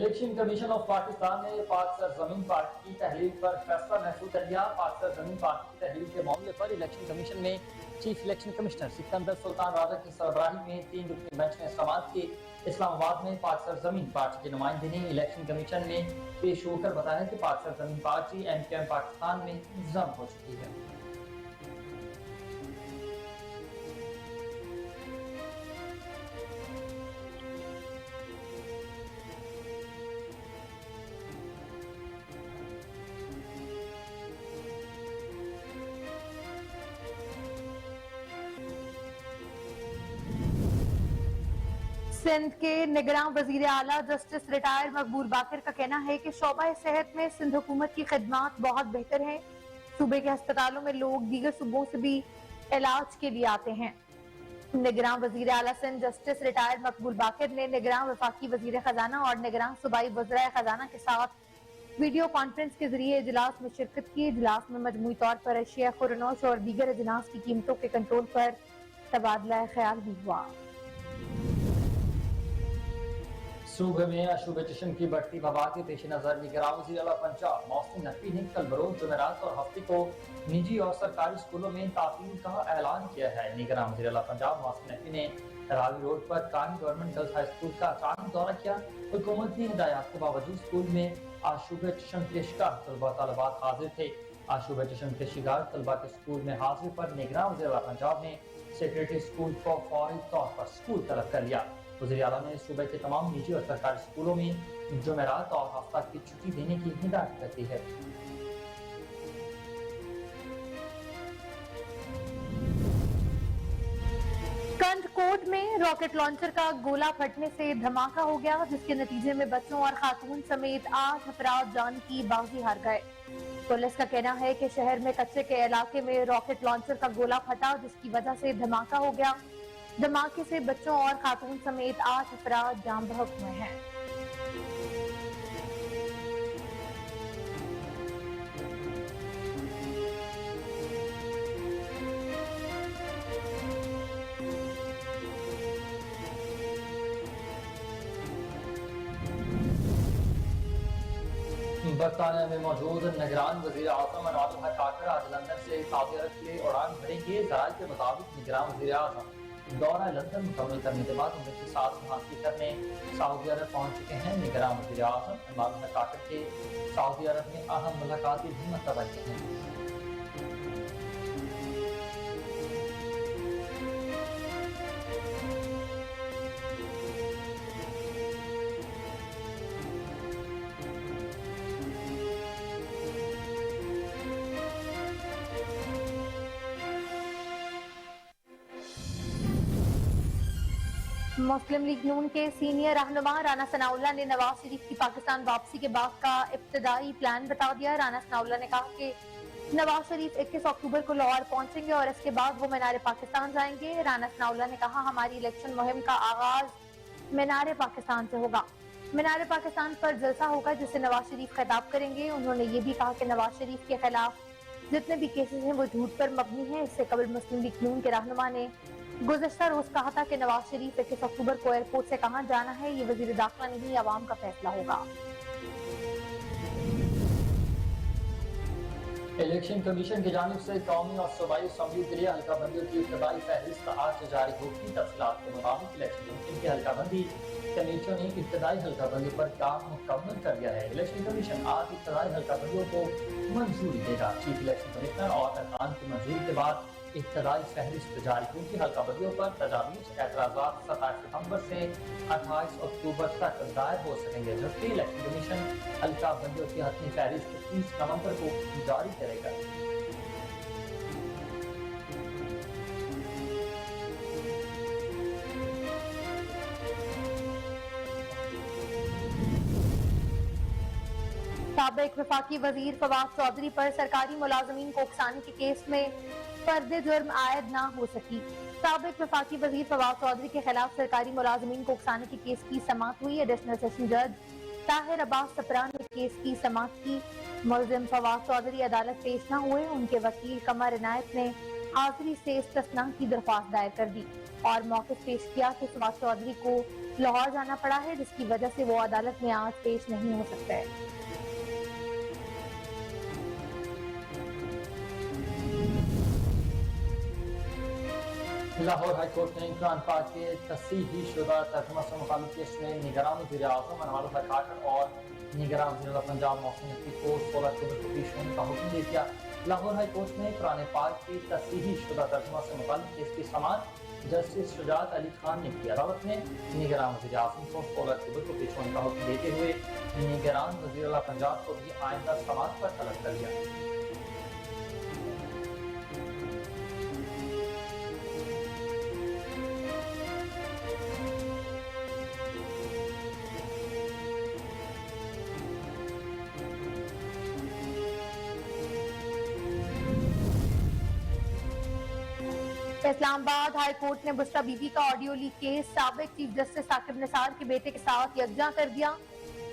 Election commission of Pakistan ने पाक सरजमीन party की तहलील पर फैसला महसूस कर लिया। पाक सरजमीन पार्टी की तहलील के मामले पर इलेक्शन कमीशन में chief election commissioner Sikandar Sultan Raja की सरबराही में 3 रुकनी बेंच ने समाअत की। इस्लामाबाद में पाक सरजमीन पार्टी के नुमाइंदे ने इलेक्शन कमीशन में पेश होकर बताया कि पाक सरजमीन पार्टी MKM पाकिस्तान में इंतजाम हो चुकी है। सिंध के निगरान वजीर आला जस्टिस रिटायर्ड मकबूल बाकर का कहना है कि शोबा सेहत में सिंध हुकूमत की खिदमात बहुत बेहतर है। सूबे के अस्पतालों में लोग दीगर सूबों से भी इलाज के लिए आते हैं। निगरान वजीर आला सिंध जस्टिस रिटायर्ड मकबूल बाकर ने निगरान वफाकी वजीर खजाना और निगरान सूबाई वज़राए खजाना के साथ वीडियो कॉन्फ्रेंस के जरिए इजलास में शिरकत की। इजलास में मजमूई तौर पर अशिया खुरनोश और दीगर अजनास की कीमतों के कंट्रोल पर तबादला ख्याल भी हुआ। सूबे में अशूबे चश्म की बढ़ती वबा के पेश नजर निगरान वज़ीर आला पंजाब मोहसिन नकवी ने कल बरोज जुमेरात और हफ्ते को निजी और सरकारी स्कूलों में तातील का ऐलान किया है। निगरान वज़ीर आला पंजाब मोहसिन नकवी ने रावी रोड पर कानी गवर्नमेंट गर्ल्स हाई स्कूल का अचानक दौरा किया। हुकूमत की हिदायत के बावजूद स्कूल में आशूबे चश्म के शिकार तलबा तलबात हाजिर थे। आशूबे चश्म के शिकार तलबा के स्कूल में हाजिर पर निगरान वज़ीर आला पंजाब ने सेक्रेटरी स्कूल को फौरी तौर पर स्कूल तलब कर लिया। वज़ीर आला ने सूबे के तमाम निजी और सरकारी स्कूलों में जुमेरात और हफ्ता की छुट्टी देने की हिदायत कर दी है। कंटकोट में रॉकेट लॉन्चर का गोला फटने से धमाका हो गया, जिसके नतीजे में बच्चों और खातून समेत 8 अफराद जान की बाजी हार गए। पुलिस का कहना है कि शहर में कच्चे के इलाके में रॉकेट लॉन्चर का गोला फटा, जिसकी वजह से धमाका हो गया। धमाके से बच्चों और खातून समेत 8 अफराद जान बहक हुए हैं। बरतानिया में मौजूद निगरान वज़ीर आज़म अनवारुल हक काकर आज लंदन से सऊदी अरब के लिए उड़ान भरेंगे। ज़राए के मुताबिक निगरान वज़ीर आज़म दौरा लंदन मुकम्मल करने के बाद उम्र की साथ हासिल करने सऊदी अरब पहुंच चुके हैं। निगरान वज़ीर आज़म अनवारुल हक काकर के सऊदी अरब में अहम मुलाकातें भी मुतवक्किल हैं। मुस्लिम लीग नून के सीनियर रहनुमा राना सनाउल्लाह ने नवाज शरीफ की पाकिस्तान वापसी के बाद का इब्तदाई प्लान बता दिया। राना सनाउल्लाह ने कहा कि नवाज शरीफ 21 अक्टूबर को लाहौर पहुंचेंगे और इसके बाद वो मीनार पाकिस्तान जाएंगे। राना सनाउल्लाह ने कहा, हमारी इलेक्शन मुहिम का आगाज मीनार पाकिस्तान से होगा। मीनार पाकिस्तान पर जलसा होगा जिससे नवाज शरीफ खिताब करेंगे। उन्होंने ये भी कहा कि नवाज शरीफ के खिलाफ जितने भी केसेस हैं वो झूठ पर मबनी है। इससे कबल मुस्लिम लीग नून के रहनुमा ने गुज़श्ता रोज कहा था कि नवाज शरीफ 21 अक्टूबर को एयरपोर्ट से कहां जाना है ये वजीर दाखिला नहीं, अवाम का फैसला होगा। इलेक्शन कमीशन की जानिब से कौमी और सूबाई असम्बली के लिए हल्का बंदियों की इब्तदाई फहरिस्त आज जारी होगी। तफसीलात के मुताबिक इलेक्शन कमीशन की हल्का बंदी कमेटियों ने इब्तदाई हल्का बंदी पर काम मुकम्मल कर दिया है। इलेक्शन कमीशन आज इब्तदाई हल्का बंदियों को मंजूरी देगा। चीफ इलेक्शन कमिश्नर और अरकान की मंजूरी के बाद इब्तदाई फहरिस्त जारी होगी। हल्का बंदियों पर तजावीज़ एतराज़ात 27 सितंबर से 28 अक्टूबर तक दायर हो सकेंगे, जबकि इलेक्शन कमीशन हल्का बंदियों की हतमी फहरिस्त 30 नवंबर को जारी करेगा। साबिक वफाकी वजीर फवाद चौधरी पर सरकारी मुलाजमीन को उकसाने के केस में फर्द जुर्म आयद ना हो सकी। साबिक वफाकी वजीर फवाद चौधरी के खिलाफ सरकारी मुलाजमीन को उकसाने के केस की समाअत हुई। एडिशनल सेशन जज ताहिर अब्बास सप्रा ने केस की समाअत की। मुलजिम फवाद चौधरी अदालत पेश न हुए। उनके वकील कमर इनायत ने हाजिरी से इस्तिस्ना की दरख्वास्त दायर कर दी और मौके पेश किया कि फवाद चौधरी को लाहौर जाना पड़ा है, जिसकी वजह से वो अदालत में आज पेश नहीं हो सकता है। लाहौर हाईकोर्ट ने इमरान खान के तस्सीही शुदा तर्जुमा से मुताबिक केस में निगरान वज़ीर आज़म अनवर खाकर और निगरान वज़ीर पंजाब मोहसिन नकवी को 16 अक्टूबर को पेश होने का हुक्म दे दिया। लाहौर हाईकोर्ट ने कुरान पाक की तस्सीही शुदा तर्जुमा से मुताबिक केस की समाअत जस्टिस शुजात अली खान ने की। अदालत ने निगरान वज़ीर आज़म को 16 अक्टूबर को पेश होने का हुक्म देते हुए निगरान वज़ीर पंजाब को भी आइंदा समाअत पर तलब कर लिया। इस्लामाबाद हाई कोर्ट ने बुशरा बीबी का ऑडियो लीक केस साबिक चीफ जस्टिस साकिब निसार के बेटे के साथ यकजा कर दिया।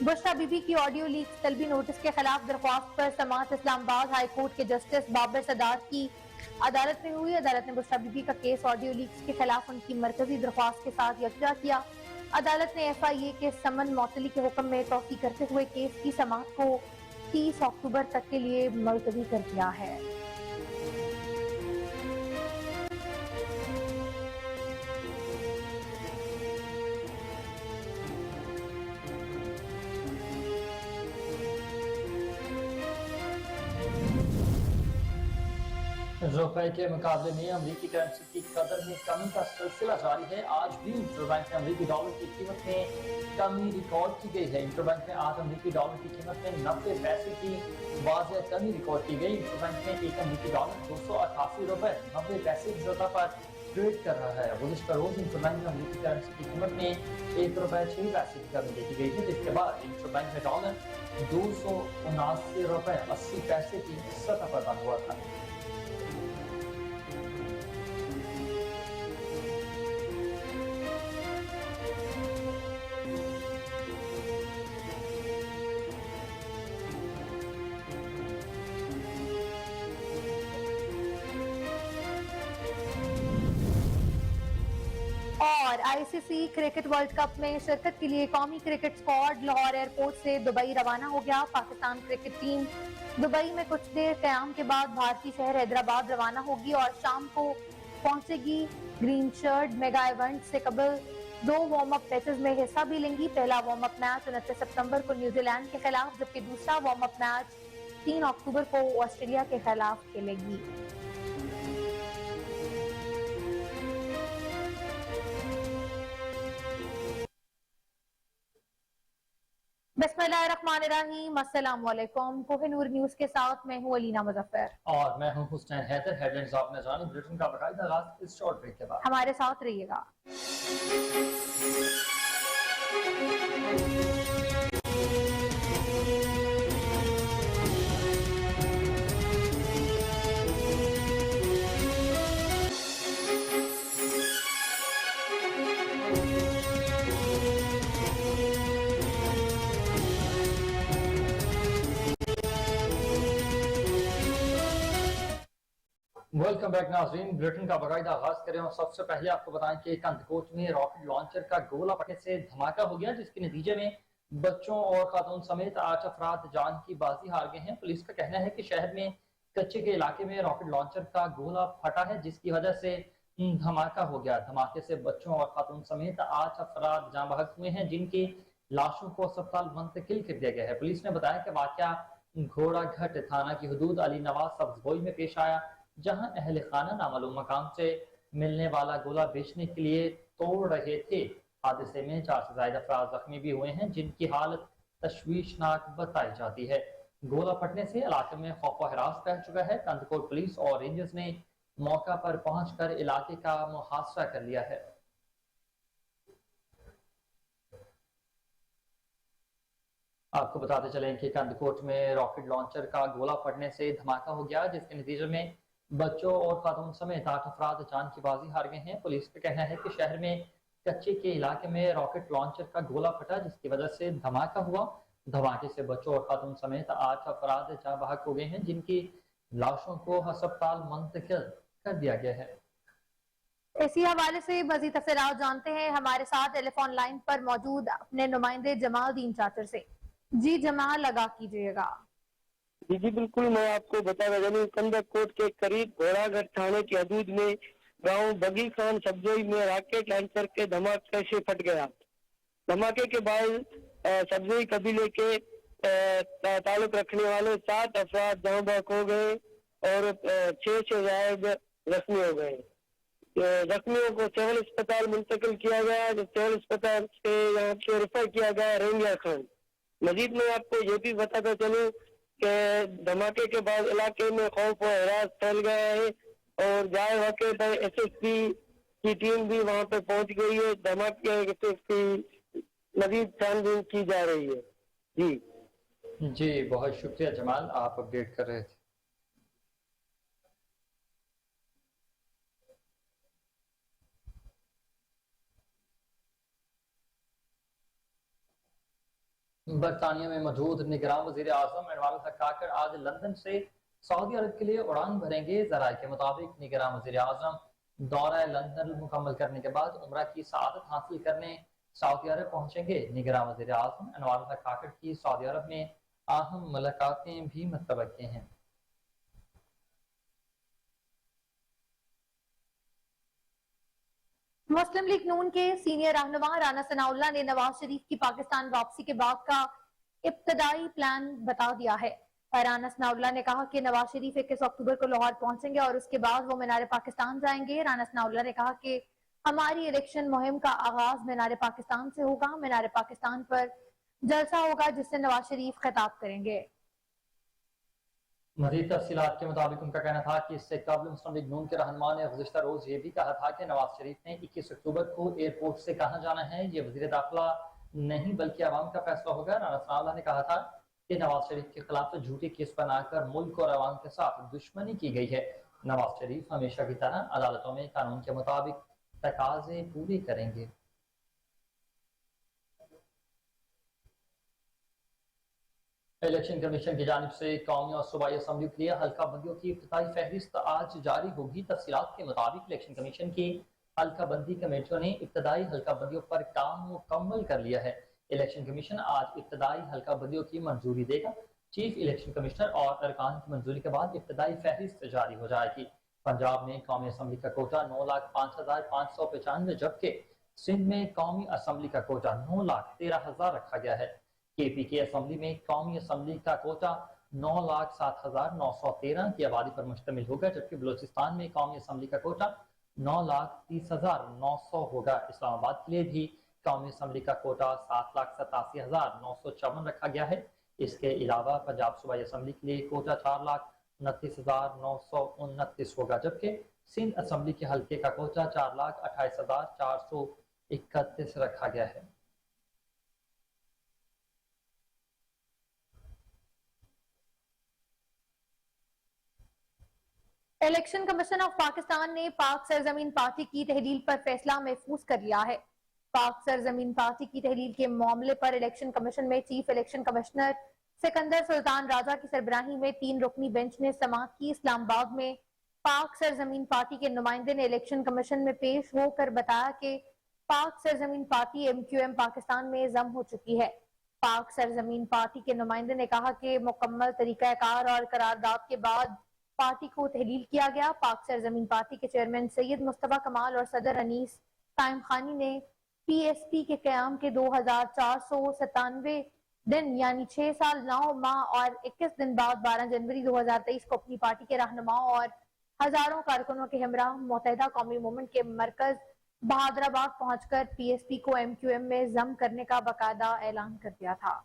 बुशरा बीबी की ऑडियो लीक तलबी नोटिस के खिलाफ दरख्वास्त पर समाअत इस्लामाबाद हाई कोर्ट के जस्टिस बाबर सदात की अदालत में हुई। अदालत ने बुशरा बीबी का केस ऑडियो लीक के खिलाफ उनकी मरकजी दरख्वास्त के साथ यकजा किया। अदालत ने FIA के समन मौतली के हुक्म में तौसी करते हुए केस की समाअत को 30 अक्टूबर तक के लिए मुलतवी कर दिया है। रुपए के मुकाबले में अमरीकी करेंसी की कदर में कमी का सिलसिला जारी है। आज भी इंटरबैंक में अमरीकी डॉलर की कीमत में कमी रिकॉर्ड की गई है। इंटरबैंक में आज अमरीकी डॉलर की कीमत में 90 पैसे की वाज़ेह कमी रिकॉर्ड की गई। इंटरबैंक में एक अमरीकी डॉलर 288 रुपए 90 पैसे की सतह पर ट्रेड कर रहा है। गुज़िश्ता रोज इंटरबैंक में अमरीकी करेंसी की कीमत में 1 रुपए 6 पैसे की कमी देखी गई है, जिसके बाद इंटरबैंक में डॉलर 279 रुपए 80 पैसे की सतह पर बंद हुआ था। और ICC क्रिकेट वर्ल्ड कप में शिरकत के लिए कौमी क्रिकेट स्क्वाड लाहौर एयरपोर्ट से दुबई रवाना हो गया। पाकिस्तान क्रिकेट टीम दुबई में कुछ देर क़याम के बाद भारतीय शहर हैदराबाद रवाना होगी और शाम को पहुंचेगी। ग्रीन शर्ट मेगा इवेंट से कबल 2 वार्म अप मैचेस में हिस्सा भी लेंगी। पहला वार्म अप मैच 29 सितंबर को न्यूजीलैंड के खिलाफ, जबकि दूसरा वार्म अप मैच 3 अक्टूबर को ऑस्ट्रेलिया के खिलाफ खेलेगी। बिस्मिल्लाहिर्रहमानिर्रहीम, अस्सलाम वालेकुम। कोहिनूर न्यूज के साथ मैं हूँ अलीना मुजफ्फर और मैं हूँ हुसैन हैदर। हेडलाइंस आपने जानी, बुलेटिन का बाकायदा आगाज इस शॉर्ट ब्रेक के बाद। हमारे साथ रहिएगा। वेलकम बैक नाज़रीन, बुलेटिन का बाकायदा आगाज करें और सबसे पहले आपको बताएं कि कंदकोट में रॉकेट लॉन्चर का गोला फटने से धमाका हो गया, जिसके नतीजे में बच्चों और खातून समेत 8 अफराद जान की बाजी हार गए हैं। पुलिस का कहना है कि शहर में कच्चे के इलाके में रॉकेट लॉन्चर का गोला फटा है, जिसकी वजह से धमाका हो गया। धमाके से बच्चों और खातून समेत 8 अफराद जान बहक हुए हैं, जिनकी लाशों को अस्पताल मुंतकिल कर दिया गया है। पुलिस ने बताया कि वाकया घोड़ाघट थाना की हदूद अली नवाज सब्जगोई में पेश आया, जहां अहले खाना नामालूम मकाम से मिलने वाला गोला बेचने के लिए तोड़ रहे थे। हादसे में 4 से ज्यादा अफराद जख्मी भी हुए हैं, जिनकी हालत तशवीशनाक बताई जाती है। गोला फटने से इलाके में खौफ व हरास फैल चुका है। कंदकोट पुलिस और रेंजर्स ने मौका पर पहुंचकर इलाके का मुहासरा कर लिया है। आपको बताते चलें कि कंदकोट में रॉकेट लॉन्चर का गोला फटने से धमाका हो गया, जिसके नतीजे में बच्चों और खातून समेत 8 अफराद जान की बाजी हार गए हैं। पुलिस का कहना है कि शहर में कच्चे के इलाके में रॉकेट लॉन्चर का गोला फटा, जिसकी वजह से धमाका हुआ। धमाके से बच्चों और खातून समेत 8 अफराद जाँ बहक हो गए हैं, जिनकी लाशों को अस्पताल मुंतकिल कर दिया गया है। इसी हवाले से मजीद तफसीलात जानते हैं हमारे साथ टेलीफोन लाइन पर मौजूद अपने नुमाइंदे जमालुद्दीन चाचर से। जी जमाल, लगा कीजिएगा। जी बिल्कुल, मैं आपको बताता चलूं, कंदक कोट के करीब घोड़ाघर थाने की हदूद में गांव बगी खान सब्जोई में रॉकेट लॉन्चर के धमाके से फट गया। धमाके के बाद सब्जोई कबीले के ताल्लुक रखने वाले 7 अफराद जहाँ बहक हो गए और 6 से ज्यादा जख्मी हो गए। जख्मियों को सिविल अस्पताल मुंतकिल किया गया, जो सिविल अस्पताल से यहाँ पे रेफर किया गया रेंजर खान। मजीद में आपको ये भी बताता चलूं कि धमाके के बाद इलाके में खौफ और हरास फैल गया है और जाए वाक़े पर एसएसपी की टीम भी वहां पे पहुंच गई है। धमाके की मजीद छानबीन की जा रही है। जी बहुत शुक्रिया जमाल, आप अपडेट कर रहे थे। बरतानिया में मौजूद निगरान वज़ीर आज़म इमरान खान आज लंदन से सऊदी अरब के लिए उड़ान भरेंगे। जराये के मुताबिक निगरान वज़ीर आज़म दौरा लंदन मुकम्मल करने के बाद उम्रा की सआदत हासिल करने सऊदी अरब पहुंचेंगे। निगरान वज़ीर आज़म इमरान खान की सऊदी अरब में अहम मुलाकातें भी मुतवक्किल हैं। मुस्लिम लीग नून के सीनियर रहनुमा राना सनाउल्लाह ने नवाज शरीफ की पाकिस्तान वापसी के बाद का इब्तदाई प्लान बता दिया है। राना सनाउल्लाह ने कहा कि नवाज शरीफ 21 अक्टूबर को लाहौर पहुंचेंगे और उसके बाद वो मीनार पाकिस्तान जाएंगे। राना सनाउल्लाह ने कहा कि हमारी इलेक्शन मुहिम का आगाज मीनार पाकिस्तान से होगा। मीनार पाकिस्तान पर जलसा होगा जिससे नवाज शरीफ खिताब करेंगे। मज़ीद तफसीलात के मुताबिक उनका कहना था कि इससे कबल मुस्लिम लीग नून के रहनुमा ने गुज़िश्ता रोज ये भी कहा था कि नवाज शरीफ ने 21 अक्टूबर को एयरपोर्ट से कहाँ जाना है ये वज़ीर दाखिला नहीं बल्कि अवाम का फैसला होगा। राना सनाउल्लाह ने कहा था कि नवाज शरीफ के खिलाफ झूठी केस बनाकर मुल्क और अवाम के साथ दुश्मनी की गई है। नवाज शरीफ हमेशा की तरह अदालतों में कानून के मुताबिक तकाजे पूरे करेंगे। इलेक्शन कमीशन की जानिब से कौमी और सूबाई असम्बली के लिए हल्का बंदियों की इब्तिदाई फहरिस्त आज जारी होगी। तफसीलात के मुताबिक इलेक्शन कमीशन की हल्का बंदी कमेटियों ने इब्तिदाई हल्का बंदियों पर काम मुकम्मल कर लिया है। इलेक्शन कमीशन आज इब्तिदाई हल्का बंदियों की मंजूरी देगा। चीफ इलेक्शन कमिश्नर और अरकान की मंजूरी के बाद इब्तिदाई फहरिस्त जारी हो जाएगी। पंजाब में कौमी असम्बली का कोटा 9,05,595 जबकि सिंध में कौमी असम्बली का कोटा 9,13,000 रखा गया है। KPK असम्बली में कौमी असम्बली का कोटा 9,07,913 की आबादी पर मुश्तमिल होगा जबकि बलूचिस्तान में कौमी असम्बली का कोटा 9,30,900 होगा। इस्लामाबाद के लिए भी कौमी असम्बली का कोटा 7,87,954 रखा गया है। इसके अलावा पंजाब सूबाई असम्बली के लिए कोटा 4,29,929 होगा जबकि सिंध असम्बली के हल्के का कोटा 4,28,431 रखा गया है। इलेक्शन कमीशन ऑफ पाकिस्तान ने पाक सरजमीन पार्टी की तहलील पर फैसला महफूज कर लिया है। पाक सरजमीन पार्टी की तहलील के मामले पर इलेक्शन कमीशन में chief election commissioner Sikandar Sultan Raja की सरबराही में 3 रुकनी बेंच ने समाअत की। इस्लामाबाद में पाक सरजमीन पार्टी के नुमाइंदे ने इलेक्शन कमीशन में पेश होकर बताया कि पाक सरजमीन पार्टी MQM पाकिस्तान में जम हो चुकी है। पाक सरजमीन पार्टी के नुमाइंदे ने कहा कि मुकम्मल तरीकाकार और करारदाद के बाद पार्टी को तहलील किया गया। पाक सरजमीन पार्टी के चेयरमैन सैयद मुस्तफा कमाल और सदर अनीस कायम खानी ने PSP के क़याम के 2,497 दिन यानी 6 साल 9 माह और 21 दिन बाद 12 जनवरी 2023 को अपनी पार्टी के रहनुमाओं और हजारों कारकुनों के हमरा मुत्तहिदा कौमी मूवमेंट के मरकज बहादुराबाद पहुंचकर PSP को MQM में जम करने का बाकायदा ऐलान कर दिया था।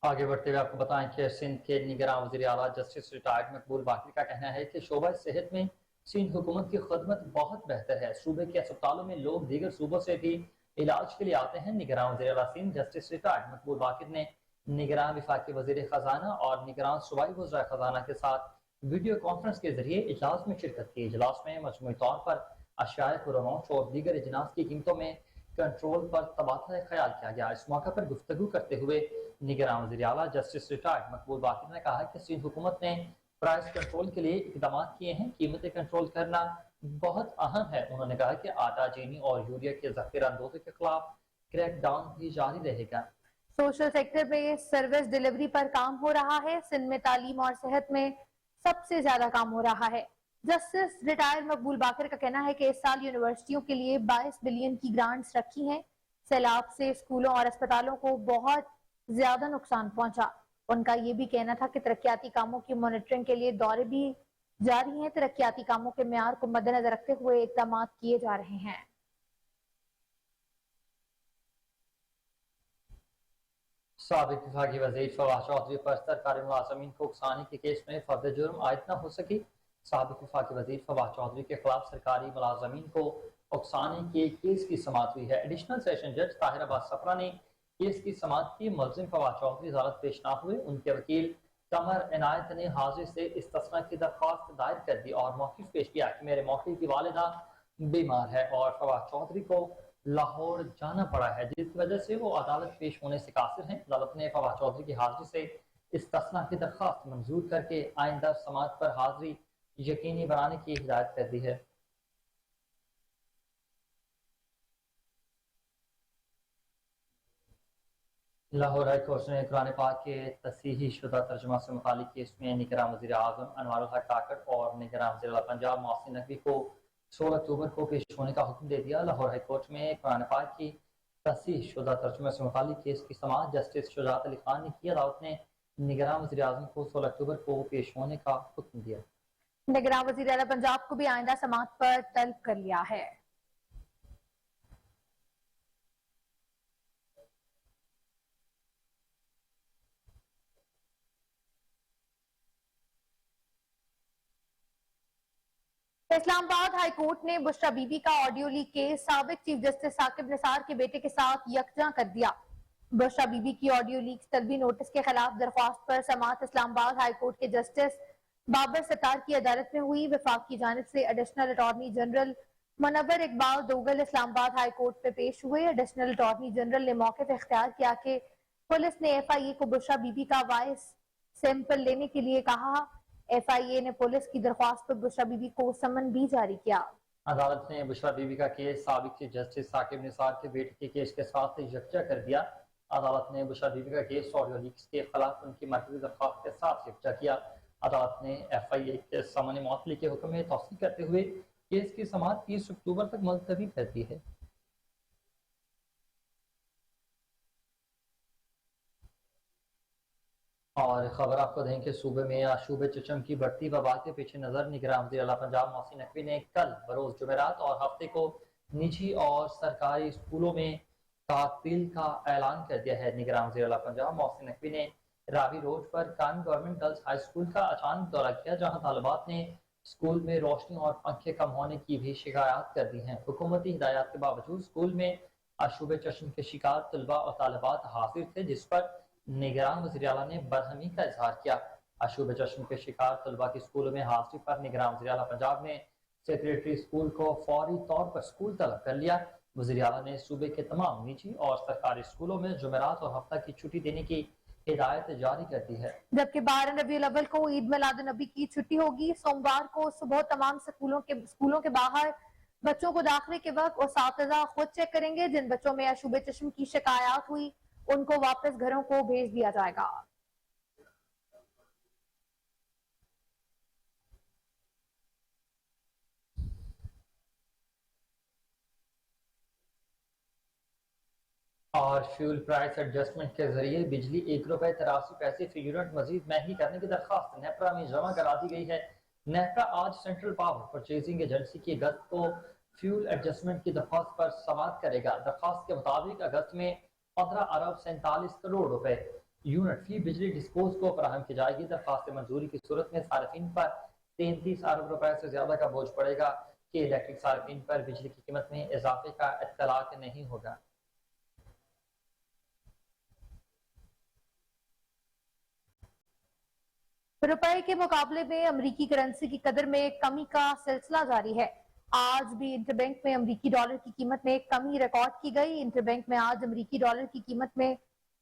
आगे बढ़ते हुए आपको बताएं कि सिंध के निगरान वज़ीर आला जस्टिस रिटायर्ड मकबूल बाकरी का कहना है कि शोबा सेहत में सिंध हुकूमत की खदमत बहुत बेहतर है। सूबे के अस्पतालों में लोग दीगर सूबों से भी इलाज के लिए आते हैं। निगरान वज़ीर आला सिंध जस्टिस रिटायर्ड मकबूल बाकरी ने निगरान वफाकी वज़ीर खजाना और निगरान सूबाई वज़ीर खजाना के साथ वीडियो कॉन्फ्रेंस के जरिए इजलास में शिरकत की। इजलास में मजमूई तौर पर अशियाए खुरनौश और दीगर इजनास की कीमतों में कंट्रोल पर तबादला ख्याल किया गया। इस मौके पर गुफ्तगू करते हुए निगरान वज़ीर आला जस्टिस रिटायर्ड मकबूल बाक़र ने कहा कि सिंध हुकूमत ने प्राइस कंट्रोल के लिए इकदाम किए हैं। कीमतें कंट्रोल करना बहुत अहम है। उन्होंने कहा कि आटा, चीनी और यूरिया के ज़ख़ीरा अंदोज़ों के खिलाफ क्रैकडाउन भी जारी रहेगा। सोशल सेक्टर में सर्विस डिलीवरी पर काम हो रहा है। सिंध में तालीम और सेहत में सबसे ज्यादा काम हो रहा है। जस्टिस रिटायर्ड मकबूल बाकर का कहना है कि इस साल यूनिवर्सिटियों के लिए 22 बिलियन की ग्रांट्स रखी हैं। सैलाब से स्कूलों और अस्पतालों को बहुत ज्यादा नुकसान पहुंचा। उनका ये भी कहना था कि तरक्याती कामों की मॉनिटरिंग के लिए दौरे भी जारी हैं। तरक्याती कामों के मेयार को मद्देनजर रखते हुए इक़दाम किए जा रहे हैं। साबिक विभागीय वज़ीर फवाद चौधरी पर सरकारी मुलाजमीन को उकसाने के केस में फर्द जुर्म आयद न हो सकी। साबिक विभागीय वज़ीर फवाद चौधरी के खिलाफ सरकारी मुलाजमीन को उकसाने के केस की समाअत हुई है। एडिशनल सेशन जज ताहिर अब्बास सफरा ने केस की समाअत की। मुलजिम फवाद चौधरी अदालत पेश न हुए। उनके वकील कमर इनायत ने हाजिर से इस्तिस्ना की दरख्वास्त दायर कर दी और मौक़िफ़ पेश किया कि मेरे मौके की वालिदा बीमार है और फवाद चौधरी को लाहौर जाना पड़ा है, जिसकी वजह से वो अदालत पेश होने से कासिर हैं। अदालत ने फवाद चौधरी की हाजिरी से इस्तिस्ना की दरख्वास्त मंजूर करके आइंदा समाअत पर हाजिरी यकीनी बनाने की हिदायत कर दी है। लाहौर हाई कोर्ट ने कुरान पाक के तसीही शुदा तर्जुमा से मुतालिक केस में निगरान वज़ीर आज़म अनवारुल हक काकड़ और निगरान वज़ीर पंजाब मोहसिन नकवी को 16 अक्टूबर को पेश होने का हुक्म दे दिया। लाहौर हाई कोर्ट में कुरान पाक की तसीह शुदा तर्जुमे से मुतालिक केस की समाअत जस्टिस शुजात अली खान ने की। अदालत ने निगरान वज़ीर आज़म को 16 अक्टूबर को पेश होने का हुक्म दिया। निगरान वज़ीर आला पंजाब को भी आइंदा समाअत पर तलब कर लिया है। इस्लामाबाद हाई कोर्ट ने बुशरा बीबी का ऑडियो लीक केस साबिक चीफ जस्टिस साकिब निसार के बेटे के साथ यकजा कर दिया। बुशरा बीबी की ऑडियो लीक तलबी नोटिस के खिलाफ दरख्वास्त पर समाअत इस्लामाबाद हाई कोर्ट के जस्टिस बाबर सत्तार की अदालत में हुई। वफाक की जानिब से additional attorney general Munawwar Iqbal Dogal Islamabad high court में पेश हुए। एडिशनल अटॉर्नी जनरल ने मौके पर इख्तियार किया कि पुलिस ने FIA को बुशरा बीबी का वॉइस सैंपल लेने के लिए कहा। FIA ने पुलिस की दरख्वास्त पर बुशरा बीबी को समन भी जारी किया। अदालत ने बुशरा बीबी का केस साबिक चीफ जस्टिस साकिब निसार के बेटे के केस के साथ यकजा कर दिया। अदालत ने बुशरा बीबी का केस ऑडियो लीक्स के खिलाफ उनकी मरकजी दरख्वास्त के साथ यकजा किया। अदालत ने FIA के समन मुअत्तली के हुक्म में तौसीक़ करते हुए केस की समाअत 30 अक्टूबर तक मुलतवी कर दी है। और खबर आपको दें कि सूबे में आशूब चचम की बढ़ती वबा के पीछे नजर निगरान वज़ीर आला पंजाब मोहसिन नकवी ने कल बरोज जुमेरात और हफ्ते को निजी और सरकारी स्कूलों में तातील का ऐलान कर दिया है। निगरान वज़ीर आला पंजाब मोहसिन नकवी ने रावी रोड पर कान गवर्नमेंट गर्ल्स हाई स्कूल का अचानक दौरा किया, जहां तालिबात ने स्कूल में रोशनी और पंखे कम होने की भी शिकायत कर दी हैं। हुकूमती हिदायत के बावजूद स्कूल में आशूब चशम के शिकार तलबा और तालिबात हाजिर थे, जिस पर निगरान वज़ीर आला ने बरहमी का इजहार किया। आशूब चशम के शिकार तलबा की स्कूलों में हाजिरी पर निगरान वज़ीर आला पंजाब ने सेक्रेटरी स्कूल को फौरी तौर पर स्कूल तलब कर लिया। वज़ीर आला ने सूबे के तमाम निजी और सरकारी स्कूलों में जुमेरात और हफ्ता की छुट्टी देने की हिदायत जारी कर दी है। जबकि 12 रबीउल अव्वल को ईद मिलाद नबी की छुट्टी होगी। सोमवार को सुबह तमाम स्कूलों के बाहर बच्चों को दाखिले के वक्त उस्ताद खुद चेक करेंगे। जिन बच्चों में आशूब चश्म की शिकायत हुई उनको वापस घरों को भेज दिया जाएगा। और फ्यूल प्राइस एडजस्टमेंट के जरिए बिजली ₹1.83 फी यूनिट मजीद महंगी करने की दरखास्त नेपरा में जमा करा दी गई है। नेपरा आज सेंट्रल पावर परचेजिंग एजेंसी की अगस्त को फ्यूल एडजस्टमेंट की दरखास्त पर समाअत करेगा। दरखास्त के मुताबिक अगस्त में 15 अरब 47 करोड़ रुपए यूनिट फी बिजली डिस्पोज को फराहम की जाएगी। दरखास्त मंजूरी की सूरत में सार्फिन पर 33 अरब रुपए से ज्यादा का बोझ पड़ेगा कि इलेक्ट्रिक सार्फिन पर बिजली की कीमत में इजाफे का इत्तलाक नहीं होगा। रुपए के मुकाबले में अमरीकी करेंसी की कदर में कमी का सिलसिला जारी है। आज भी इंटरबैंक में अमरीकी डॉलर की कीमत में कमी रिकॉर्ड की गई। इंटरबैंक में आज अमरीकी डॉलर की कीमत में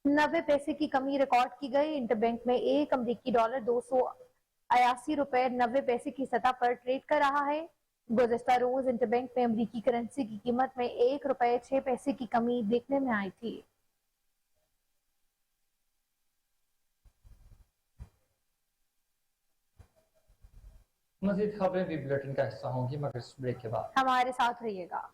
90 पैसे की कमी रिकॉर्ड की गई। इंटरबैंक में एक अमरीकी डॉलर 288 रुपए 90 पैसे की सतह पर ट्रेड कर रहा है। गुज़श्ता रोज इंटरबैंक में अमरीकी करेंसी की कीमत में 1 रुपए 6 पैसे की कमी देखने में आई थी। मजीद खबरें भी बुलेटिन का हिस्सा होंगी मगर इस ब्रेक के बाद। हमारे साथ रहिएगा।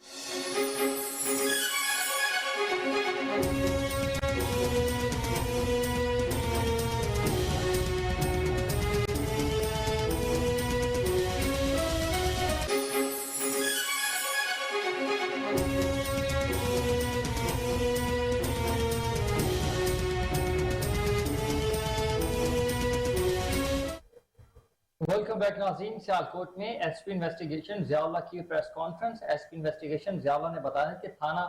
वेलकम बैक नाज़रीन। सियालकोट में एसपी इन्वेस्टिगेशन ज़ियाउल्लाह की press conference. SP investigation Ziaullah ने बताया कि थाना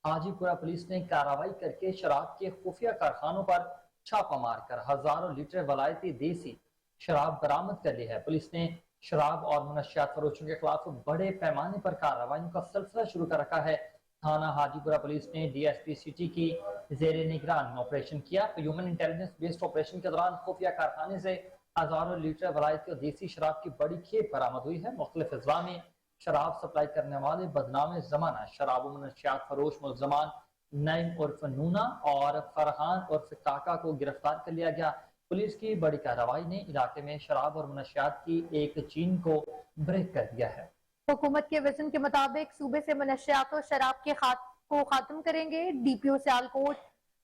हाजीपुरा पुलिस ने कार्रवाई करके शराब के खुफिया कारखानों पर छापा मारकर हजारों लीटर वलायती देसी शराब बरामद कर ली है। पुलिस ने शराब और मुनशियात फरोशों के खिलाफ बड़े पैमाने पर कार्रवाई का सिलसिला शुरू कर रखा है। थाना हाजीपुरा पुलिस ने DSP सिटी की जेर निगरान ऑपरेशन किया। ह्यूमन इंटेलिजेंस बेस्ड ऑपरेशन के दौरान खुफिया कारखाने से हजारों लीटर वलायती और देसी शराब की बड़ी खेप बरामद हुई है। मुख्तलिफ अजला में शराब सप्लाई करने वाले बदनाम जमाना शराब मुनशियात फरोश मुल्जमान नईम उर्फ नूना और फरहान उर्फ काका को गिरफ्तार कर लिया गया। पुलिस की बड़ी कार्रवाई ने इलाके में शराब और मुनशियात की एक चीन को ब्रेक कर दिया है। हुकूमत के विजन के मुताबिक सूबे से मुनशियात और शराब के को खात्म करेंगे। DPO सियालकोट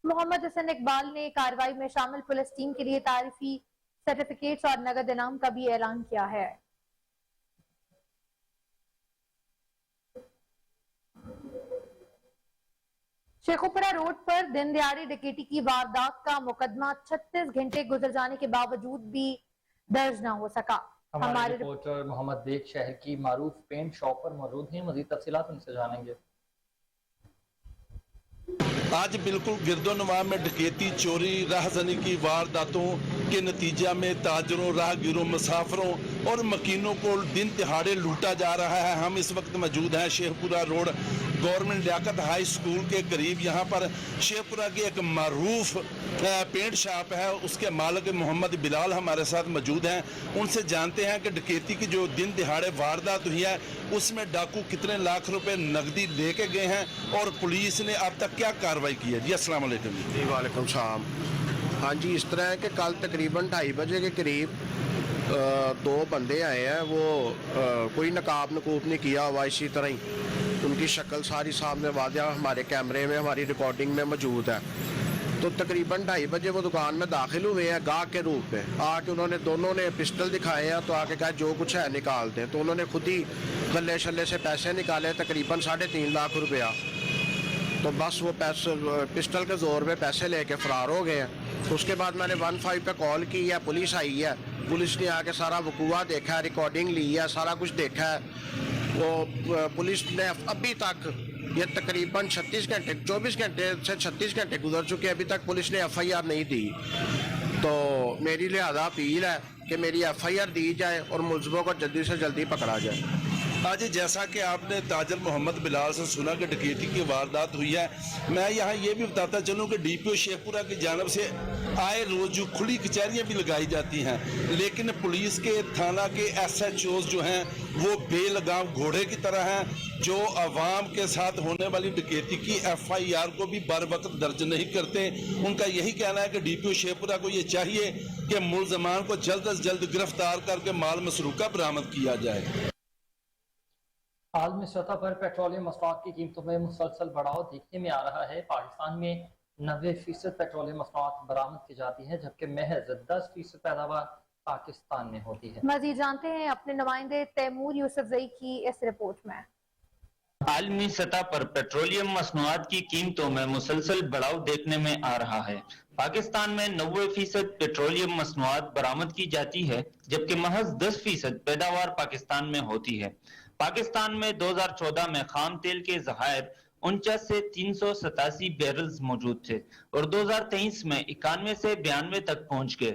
मोहम्मद हसन इकबाल ने कार्रवाई में शामिल पुलिस टीम के लिए तारीफी सर्टिफिकेट्स और नगद इनाम का भी ऐलान किया है। शेखुपुरा रोड पर दिन दिहाड़े डकैती की वारदात का मुकदमा 36 घंटे गुजर जाने के बावजूद भी दर्ज न हो सका। हमारे रिपोर्टर मोहम्मद बेग शहर की मारूफ पेंट शॉप पर मौजूद हैं। मजीद तफसीलात उनसे जानेंगे। आज बिल्कुल गिरदोनवा में डकैती, चोरी, राहजनी की वारदातों के नतीजा में ताजरों, राहगीरों, मुसाफरों और मकीनों को दिन तिहाड़े लूटा जा रहा है। हम इस वक्त मौजूद हैं Sheikhupura road government Liaquat high school के करीब। यहाँ पर शेखपुरा की एक मारूफ पेंट शॉप है, उसके मालिक मोहम्मद बिलाल हमारे साथ मौजूद हैं। उनसे जानते हैं कि डकैती की जो दिन दिहाड़े वारदात हुई है उसमें डाकू कितने लाख रुपए नकदी लेके गए हैं और पुलिस ने अब तक क्या कार्रवाई की है। जी अस्सलाम वालेकुम। जी वालेकुम सलाम। हाँ जी, इस तरह है कि कल तकरीबन 2:30 बजे के करीब दो बंदे आए हैं। वो कोई नकाब नकूब नहीं किया हुआ, इसी तरह ही उनकी शक्ल सारी सामने वादिया हमारे कैमरे में, हमारी रिकॉर्डिंग में मौजूद है। तो तकरीबन 2:30 बजे वो दुकान में दाखिल हुए हैं गाहक के रूप में। आके उन्होंने दोनों ने पिस्टल दिखाए हैं, तो आके कहा जो कुछ है निकाल दें। तो उन्होंने खुद ही गले शल्ले से पैसे निकाले, तकरीबन 3.5 लाख रुपया। तो बस वो पैसे पिस्टल के जोर पे पैसे लेके फरार हो गए हैं। उसके बाद मैंने 15 पे कॉल की है, पुलिस आई है। पुलिस ने आके सारा वकूआ देखा है, रिकॉर्डिंग ली है, सारा कुछ देखा है। वो पुलिस ने अभी तक ये तकरीबन 36 घंटे 24 घंटे से 36 घंटे गुजर चुके हैं, अभी तक पुलिस ने FIR नहीं दी। तो मेरी लिहाजा अपील है कि मेरी FIR दी जाए और मुलज़िमों को जल्दी से जल्दी पकड़ा जाए। आज जैसा कि आपने ताजर मोहम्मद बिलाल से सुना कि डकैती की वारदात हुई है, मैं यहाँ ये भी बताता चलूँ कि DPO शेखपुरा की जानब से आए रोज जो खुली कचहरियाँ भी लगाई जाती हैं, लेकिन पुलिस के थाना के SHOs जो हैं वो बेलगाम घोड़े की तरह हैं, जो आवाम के साथ होने वाली डकैती की FIR को भी बर वक्त दर्ज नहीं करते। उनका यही कहना है कि DPO शेखपुरा को ये चाहिए कि मुलजमान को जल्द अज जल्द गिरफ्तार करके माल मसरूका बरामद किया जाए। आलमी सतह पर पेट्रोलियम मसनूआत की कीमतों में मुसलसल बढ़ाव देखने में आ रहा है। पाकिस्तान में 90% पेट्रोलियम मसनूआत बरामद की जाती है, जबकि महज 10% पैदावार पाकिस्तान में होती है। मजीद जानते हैं अपने नुमाइंदे तैमूर यूसुफजई की इस रिपोर्ट में। आलमी सतह पर पेट्रोलियम मसनूआत की कीमतों में मुसलसल बढ़ाव देखने में आ रहा है। पाकिस्तान में 90% पेट्रोलियम मसनूआत बरामद की जाती है, जबकि महज 10% पैदावार पाकिस्तान में होती है। पाकिस्तान में 2014 में खाम तेल के ज़खायर 49 से 387 बैरल्स मौजूद थे और 2023 में 91 से 92 तक पहुंच गए।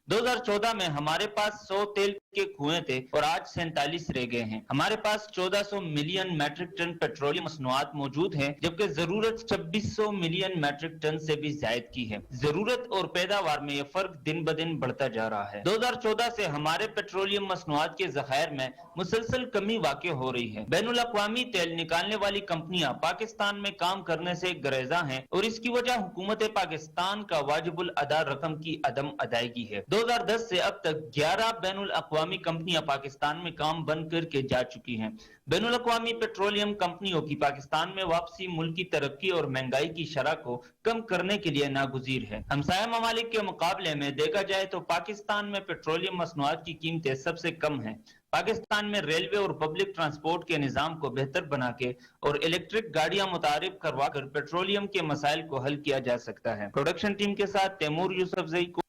2014 में हमारे पास 100 तेल के कुएं थे और आज 47 रह गए हैं। हमारे पास 1400 मिलियन मैट्रिक टन पेट्रोलियम मसनूआत मौजूद है, जबकि जरूरत 2600 मिलियन मैट्रिक टन से भी ज्यादा की है। जरूरत और पैदावार में यह फर्क दिन ब दिन बढ़ता जा रहा है। 2014 से हमारे पेट्रोलियम मसनूआत के जखायर में मुसलसल कमी वाक़ हो रही है। बैनुल अक़वामी तेल निकालने वाली कंपनियां पाकिस्तान में काम करने से गुरेज़ा हैं और इसकी वजह हुकूमत पाकिस्तान का वाजिबुल अदा रकम की अदम अदायगी है। 2010 से अब तक 11 बैनुल अक़वामी कंपनियां पाकिस्तान में काम बंद करके जा चुकी हैं। बैनुल अक़वामी पेट्रोलियम कंपनियों की पाकिस्तान में वापसी मुल्क की तरक्की और महंगाई की शरह को कम करने के लिए नागुज़ीर है। हमसाया ममालिक के मुकाबले में देखा जाए तो पाकिस्तान में पेट्रोलियम मसनूआत की कीमतें सबसे कम है। पाकिस्तान में रेलवे और पब्लिक ट्रांसपोर्ट के निजाम को बेहतर बना के और इलेक्ट्रिक गाड़ियां मुतारिफ करवा कर पेट्रोलियम के मसाइल को हल किया जा सकता है। प्रोडक्शन टीम के साथ तैमूर यूसुफजई को।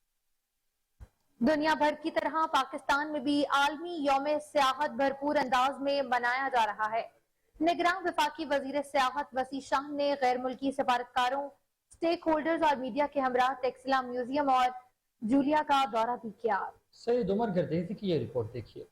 दुनिया भर की तरह पाकिस्तान में भी आलमी यौम सियाहत भरपूर अंदाज में मनाया जा रहा है। निगरान वफाकी वजीर सियाहत वसी शाह ने गैर मुल्की सफारतकारों, स्टेक होल्डर्स और मीडिया के हमरा टेक्सला म्यूजियम और जूलिया का दौरा भी किया। सैयद उमर गर्देजी की ये रिपोर्ट देखिए।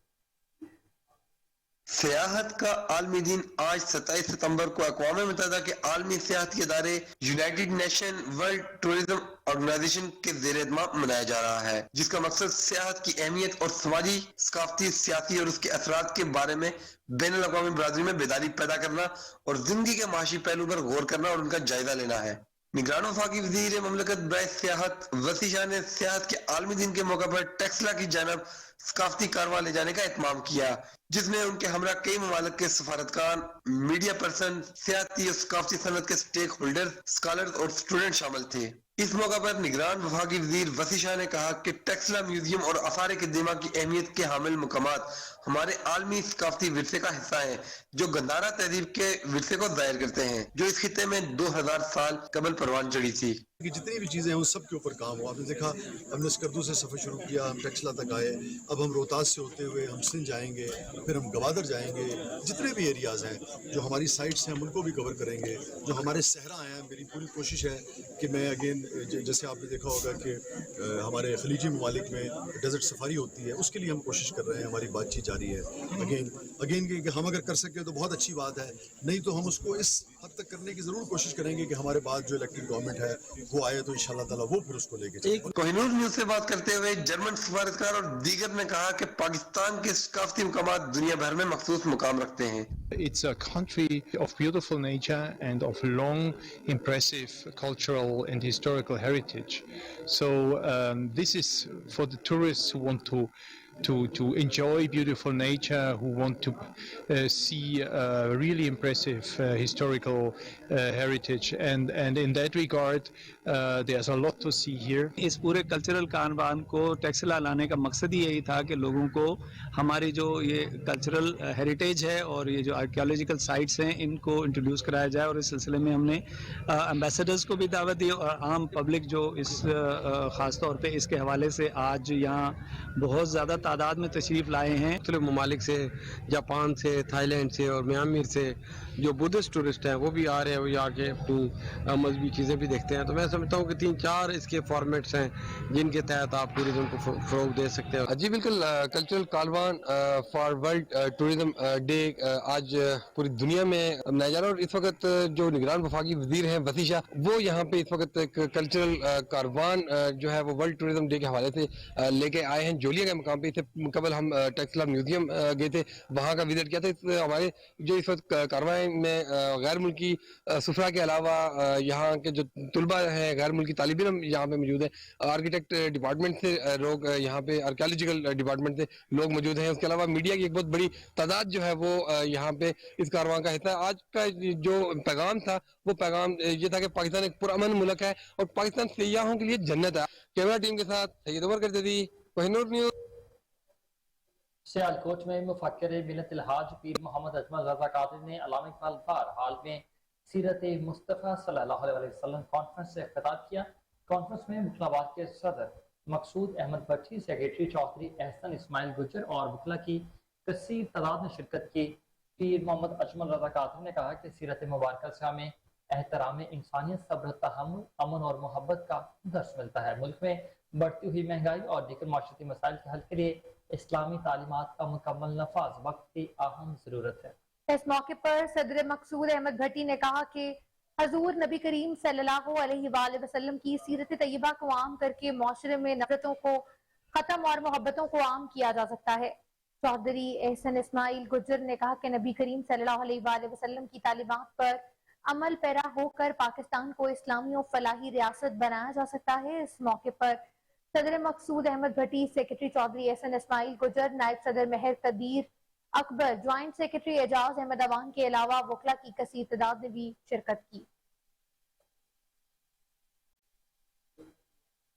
सियाहत का आलमी दिन आज 27 सितंबर को अक़वाम मुत्तहिदा के आलमी सियाहती इदारे United Nation World Tourism Organization के ज़ेर-ए-इत्माम मनाया जा रहा है, जिसका मकसद सियाहत की अहमियत और समाजी, सकाफती, सियासी और उसके असरात के बारे में बैनुल अक़वामी बरादरी में बेदारी पैदा करना और जिंदगी के माशी पहलू पर गौर करना और उनका जायजा लेना है। निगरान वफाकी वज़ीर ममलकत बराए सियाहत वसी शाह ने सियाहत के आलमी दिन के मौके पर टेक्सला की जानब सकाफती कारवां ले जाने का एहतमाम किया, जिसमें उनके हमरा कई ममालिक के सफारतकार, मीडिया पर्सन, सियासी और सकाफती सनत के स्टेक होल्डर, स्कॉलर्स और स्टूडेंट शामिल थे। इस मौका पर निगरान वफाकी वज़ीर वसी शाह ने कहा कि टेक्सला म्यूजियम और आसार क़दीमा की अहमियत के हामिल मकामात हमारे आलमी सकाफती विरसे का हिस्सा है, जो गंदारा तहजीब के विरसे को जाहिर करते हैं, जो इस खित्ते में 2000 साल कबल परवान चढ़ी थी। कि जितनी भी चीज़ें हैं उन सब के ऊपर काम हुआ। आपने देखा हमने स्कर्दू से सफ़र शुरू किया, हम टेक्सला तक आए, अब हम रोहतास से होते हुए हम सिंध जाएंगे, फिर हम गवादर जाएंगे। जितने भी एरियाज़ हैं जो हमारी साइट्स हैं हम उनको भी कवर करेंगे। जो हमारे सहरा हैं, मेरी पूरी कोशिश है कि मैं अगेन जैसे आपने देखा होगा कि हमारे खलीजी ममालिक में डेजर्ट सफारी होती है, उसके लिए हम कोशिश कर रहे हैं, हमारी बातचीत जारी है। अगेन कि हम अगर कर सकें तो बहुत अच्छी बात है, नहीं तो हम उसको इस हद तक करने की ज़रूर कोशिश करेंगे कि हमारे बाद जो इलेक्टेड गवर्नमेंट है वो आए तो इंशाल्लाह ताला वो फिर उसको लेके चले। कोहिनूर न्यूज़ से बात करते हुए जर्मन सफारतकार और दीगर ने कहा कि पाकिस्तान के सकाफती मकामात दुनिया भर में मखसूस मुकाम रखते हैं। It's a country of beautiful nature and of long, impressive cultural and historical heritage. So this is for the tourists who want to enjoy beautiful nature, who want to see really impressive historical heritage, and in that regard there's a lot to see here. इस पूरे cultural Karwan को टेक्सला लाने का मकसद ही यही था कि लोगों को हमारी जो ये कल्चरल हेरिटेज है और ये जो आर्कियोलॉजिकल साइट्स हैं इनको इंट्रोड्यूस कराया जाए। और इस सिलसिले में हमने एम्बेसडर्स को भी दावत दी और आम पब्लिक जो इस ख़ास तौर पे इसके हवाले से आज यहाँ बहुत ज़्यादा तादाद में तशरीफ़ लाए हैं। मुख्तलिफ ममालिक से, जापान से, थाईलैंड से और म्यांमार से जो बुद्धिस्ट टूरिस्ट हैं वो भी आ रहे हैं, वो आके अपनी मजहबी चीज़ें भी देखते हैं। तो मैं समझता हूँ कि 3-4 इसके फॉर्मेट्स हैं जिनके तहत आप टूरिज्म को फ़रोग़ दे सकते हैं। जी बिल्कुल, cultural caravan for world tourism day आज पूरी दुनिया में मनाया जा रहा है। और इस वक्त जो निगरान वफाकी वज़ीर हैं वसी शाह, वो यहाँ पे इस वक्त एक कल्चरल कारवान जो है वो वर्ल्ड टूरिज्म डे के हवाले से लेके आए हैं जोलिया के मकाम पे। इससे कबल हम टेक्सला म्यूजियम गए थे, वहाँ का विजिट किया था। हमारे जो इस वक्त कारवां में गैर मुल्की सुफरा के अलावा यहाँ के जो तुलबा हैं, गैर मुल्की तालिब इल्म यहाँ पे मौजूद हैं, आर्किटेक्ट डिपार्टमेंट से लोग, यहाँ पे आर्कियोलॉजिकल डिपार्टमेंट से लोग मौजूद हैं। उसके अलावा मीडिया की एक बहुत बड़ी तादाद जो है वो यहाँ पे इस कारवां का हिस्सा है। आज का जो पैगाम था वो पैगाम ये था कि पाकिस्तान एक पुरअमन मुल्क है और पाकिस्तान सयाहों के लिए जन्नत है। कैमरा टीम के साथ सैयद उमर गर्देजी, कोहिनूर न्यूज़। सियालकोट में मुफक्किर मिलत हाज पीर मोहम्मद अजमल रजा कादिर ने अलामा इकबाल फार हाल में सीरत मुस्तफ़ा सल्लल्लाहु अलैहि वसल्लम कॉन्फ्रेंस से खिताब किया। कॉन्फ्रेंस में मुखलाबाद के सदर मकसूद अहमद भट्टी, सेक्रेटरी चौधरी एहसन इस्माइल गुजर और मुखला की कसीर तादाद में शिरकत की। पीर मोहम्मद अजमल रजा कादिर ने कहा कि सीरत मुबारक से हमें एहतराम इंसानियत, सब्र, तहम्मुल, अमन और मोहब्बत का दर्स मिलता है। मुल्क में बढ़ती हुई महंगाई और दीगर माशरती मसाइल के हल के लिए इस्लामी तालीमात का मुकम्मल नफाज वक्त की अहम जरूरत है। इस मौके पर सदर मकसूद अहमद भट्टी ने कहा कि हजूर नबी करीम सल्लल्लाहु अलैहि वसल्लम की सीरत तैयबा को आम करके माशरे में नफरतों को खत्म और मोहब्बतों को आम किया जा सकता है। चौधरी एहसन इस्माइल गुज्जर ने कहा कि नबी करीम सल्लल्लाहु अलैहि वसल्लम की तालीमात पर अमल पैरा होकर पाकिस्तान को इस्लामी और फलाही रियासत बनाया जा सकता है। इस मौके पर सदर मकसूद अहमद भट्टी, सेक्रेटरी चौधरी एहसन इस्माइल गुज्जर, नायब सदर मेहर कबीर अकबर, ज्वाइंट सेक्रेटरी एजाज अहमद अवान के अलावा वकला की कसीर तादाद ने भी शिरकत की।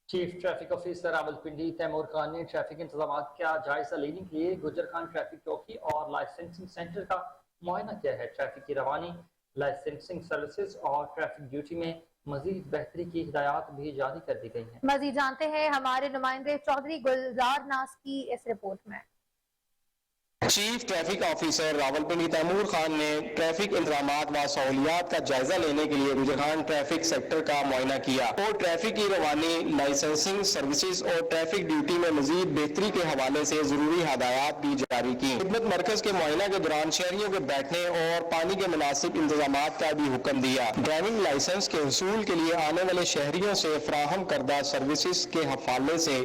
Chief traffic officer Rawalpindi Taimur Khan ने ट्रैफिक इंतजाम का जायजा लेने के लिए गुजर खान ट्रैफिक चौकी और लाइसेंसिंग सेंटर का मुआयना किया है। ट्रैफिक की रवानी, लाइसेंसिंग सर्विसेज और ट्रैफिक ड्यूटी में मजीद बेहतरी की हिदायत भी जारी कर दी गई हैं। मजीद जानते हैं हमारे नुमाइंदे चौधरी गुलजार नास की इस रिपोर्ट में। Chief traffic officer Rawalpindi Taimur Khan ने ट्रैफिक इंतजामात व सहूलियात का जायजा लेने के लिए गुजर खान ट्रैफिक सेक्टर का मुआयना किया और ट्रैफिक की रवानी, लाइसेंसिंग सर्विसेज और ट्रैफिक ड्यूटी में मजीद बेहतरी के हवाले से जरूरी हदायत भी जारी की। खिदमत मरकज के मुआयना के दौरान शहरियों के बैठने और पानी के मुनासिब इंतजामात का भी हुक्म दिया। ड्राइविंग लाइसेंस के हसूल के लिए आने वाले शहरियों से फराहम करदा सर्विसेज के हवाले से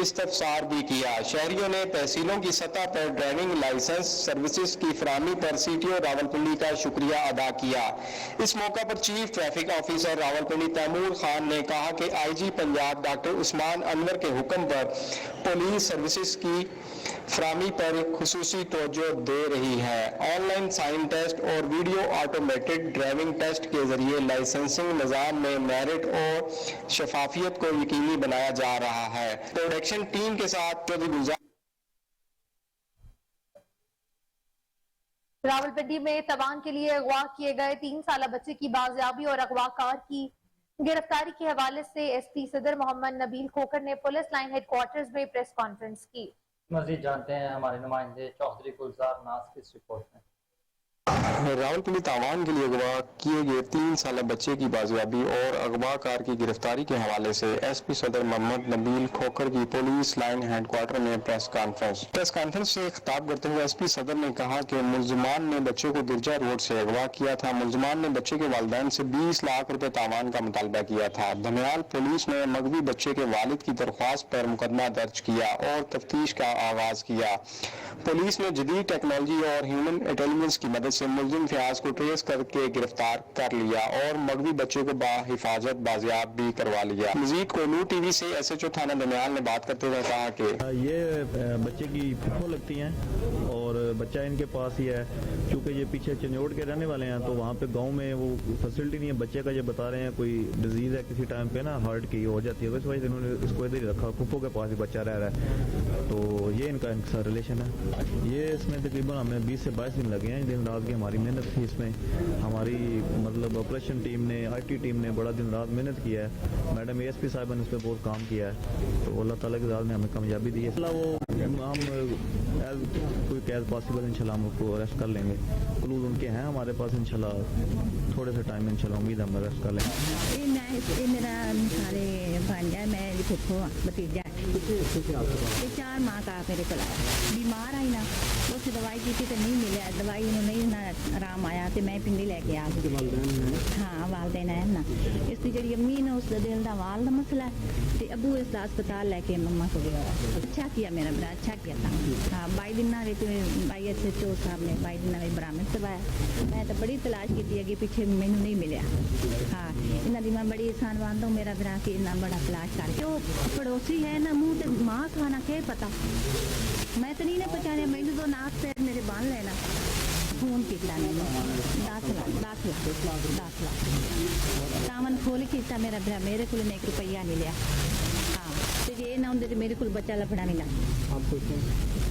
इस्तफसार भी किया। शहरियों ने तहसीलों की सतह पर ड्राइविंग लाइसेंस सर्विसेज की फराहमी पर सीटीओ रावलपिंडी का शुक्रिया अदा किया। इस मौका पर chief traffic officer Rawalpindi Taimur Khan ने कहा कि आईजी पंजाब डॉक्टर उस्मान अनवर के हुक्म पर पुलिस सर्विसेज की फराहमी पर खुसूसी तवज्जो दे रही है। ऑनलाइन साइन टेस्ट और वीडियो ऑटोमेटेड ड्राइविंग टेस्ट के जरिए लाइसेंसिंग निजाम में मेरिट और शफाफियत को यकीनी बनाया जा रहा है। प्रोडक्शन टीम के साथ रावलपिंडी में तवान के लिए अगवा किए गए 3 साला बच्चे की बाजियाबी और अगवाकार की गिरफ्तारी के हवाले से एसपी सदर मोहम्मद नबील खोकर ने पुलिस लाइन हेडक्वार्टर्स में प्रेस कॉन्फ्रेंस की। मजीद जानते हैं हमारे नुमाइंदे चौधरी गुलजार नास की इस रिपोर्ट में। रावलपिंडी तावान के लिए अगवा किए गए 3 साला बच्चे की बाजियाबी और अगवाकार की गिरफ्तारी के हवाले से एसपी सदर मोहम्मद नबील खोकर की पुलिस लाइन हेडक्वार्टर में प्रेस कॉन्फ्रेंस से खिताब करते हुए एसपी सदर ने कहा कि मुलजमान ने बच्चे को गिरजा रोड से अगवा किया था। मुलजमान ने बच्चे के वालिदैन से 20 लाख रुपए तावान का मुतालबा किया था। धनियाल पुलिस ने मगवी बच्चे के वालिद की दरख्वास्त पर मुकदमा दर्ज किया और तफ्तीश का आगाज किया। पुलिस ने जदीद टेक्नोलॉजी और ह्यूमन इंटेलिजेंस की मदद से मुलजिम फयाज को ट्रेस करके गिरफ्तार कर लिया और मगवी बच्चे को बाहिफाजत बाजियाब भी करवा लिया। मजीद कोलू टीवी से एसएचओ थाना दनियाल ने बात करते हुए कहा कि ये बच्चे की फुफो लगती हैं और बच्चा इनके पास ही है। क्योंकि ये पीछे चंजोड़ के रहने वाले हैं तो वहाँ पे गांव में वो फैसिलिटी नहीं है। बच्चे का ये बता रहे हैं कोई डिजीज है किसी टाइम पे ना हार्ट की हो जाती है, इस वजह से इन्होंने इसको इधर ही रखा। फुफो के पास ही बच्चा रह रहा है तो ये इनका इनका रिलेशन है। ये इसमें तकरीबन हमें 20 से 22 दिन लगे हैं। दिन रात की हमारी मेहनत थी इसमें। हमारी मतलब ऑपरेशन टीम ने, आईटी टीम ने बड़ा दिन रात मेहनत किया है। मैडम एएसपी साहब ने इस पर बहुत काम किया है तो अल्लाह ताला की ज़ात ने हमें कामयाबी दी है। वो हम कोई कैद पॉसिबल इंशाल्लाह हम उसको अरेस्ट कर लेंगे। क्लूज उनके हैं हमारे पास इंशाल्लाह थोड़े से टाइम में इंशाल्लाह उम्मीद हम अरेस्ट कर लेंगे। मेरा सारे भांजा मैं फुफो भतीजा ये 4 माह का मेरे को बीमार आई ना उस दवाई की थी तो नहीं मिला। दवाई नहीं ना आराम आया तो मैं पिंडी लेके आ गई। हाँ वालदेन है ना इसकी जी अम्मी ने उस दिल का वाल का मसला तो अबू इस अस्पताल लेके मम्मा को गया। अच्छा किया मेरा बड़ा अच्छा किया था। हाँ 22 दिन भाई एसएचओ साहब ने 22 दिन में बरामद करवाया। मैं तो बड़ी तलाश की थी अगे पीछे मैनू नहीं मिले। हाँ इन्हों की मैं बड़ी एहसानवान हूँ मेरा भरा कि इन्ना बड़ा तलाश करके वो पड़ोसी है ना मुँह तो माँ खाना क्या पता मैं तो नहीं ना पहचाने। मैंने तो नाक से मेरे बांध लेना फोन किया मैंने 10 लाख सामान खोल किया मेरा भरा मेरे को 1 रुपया नहीं लिया। हाँ तो ये ना होंगे मेरे को बच्चा लफड़ा नहीं लगा।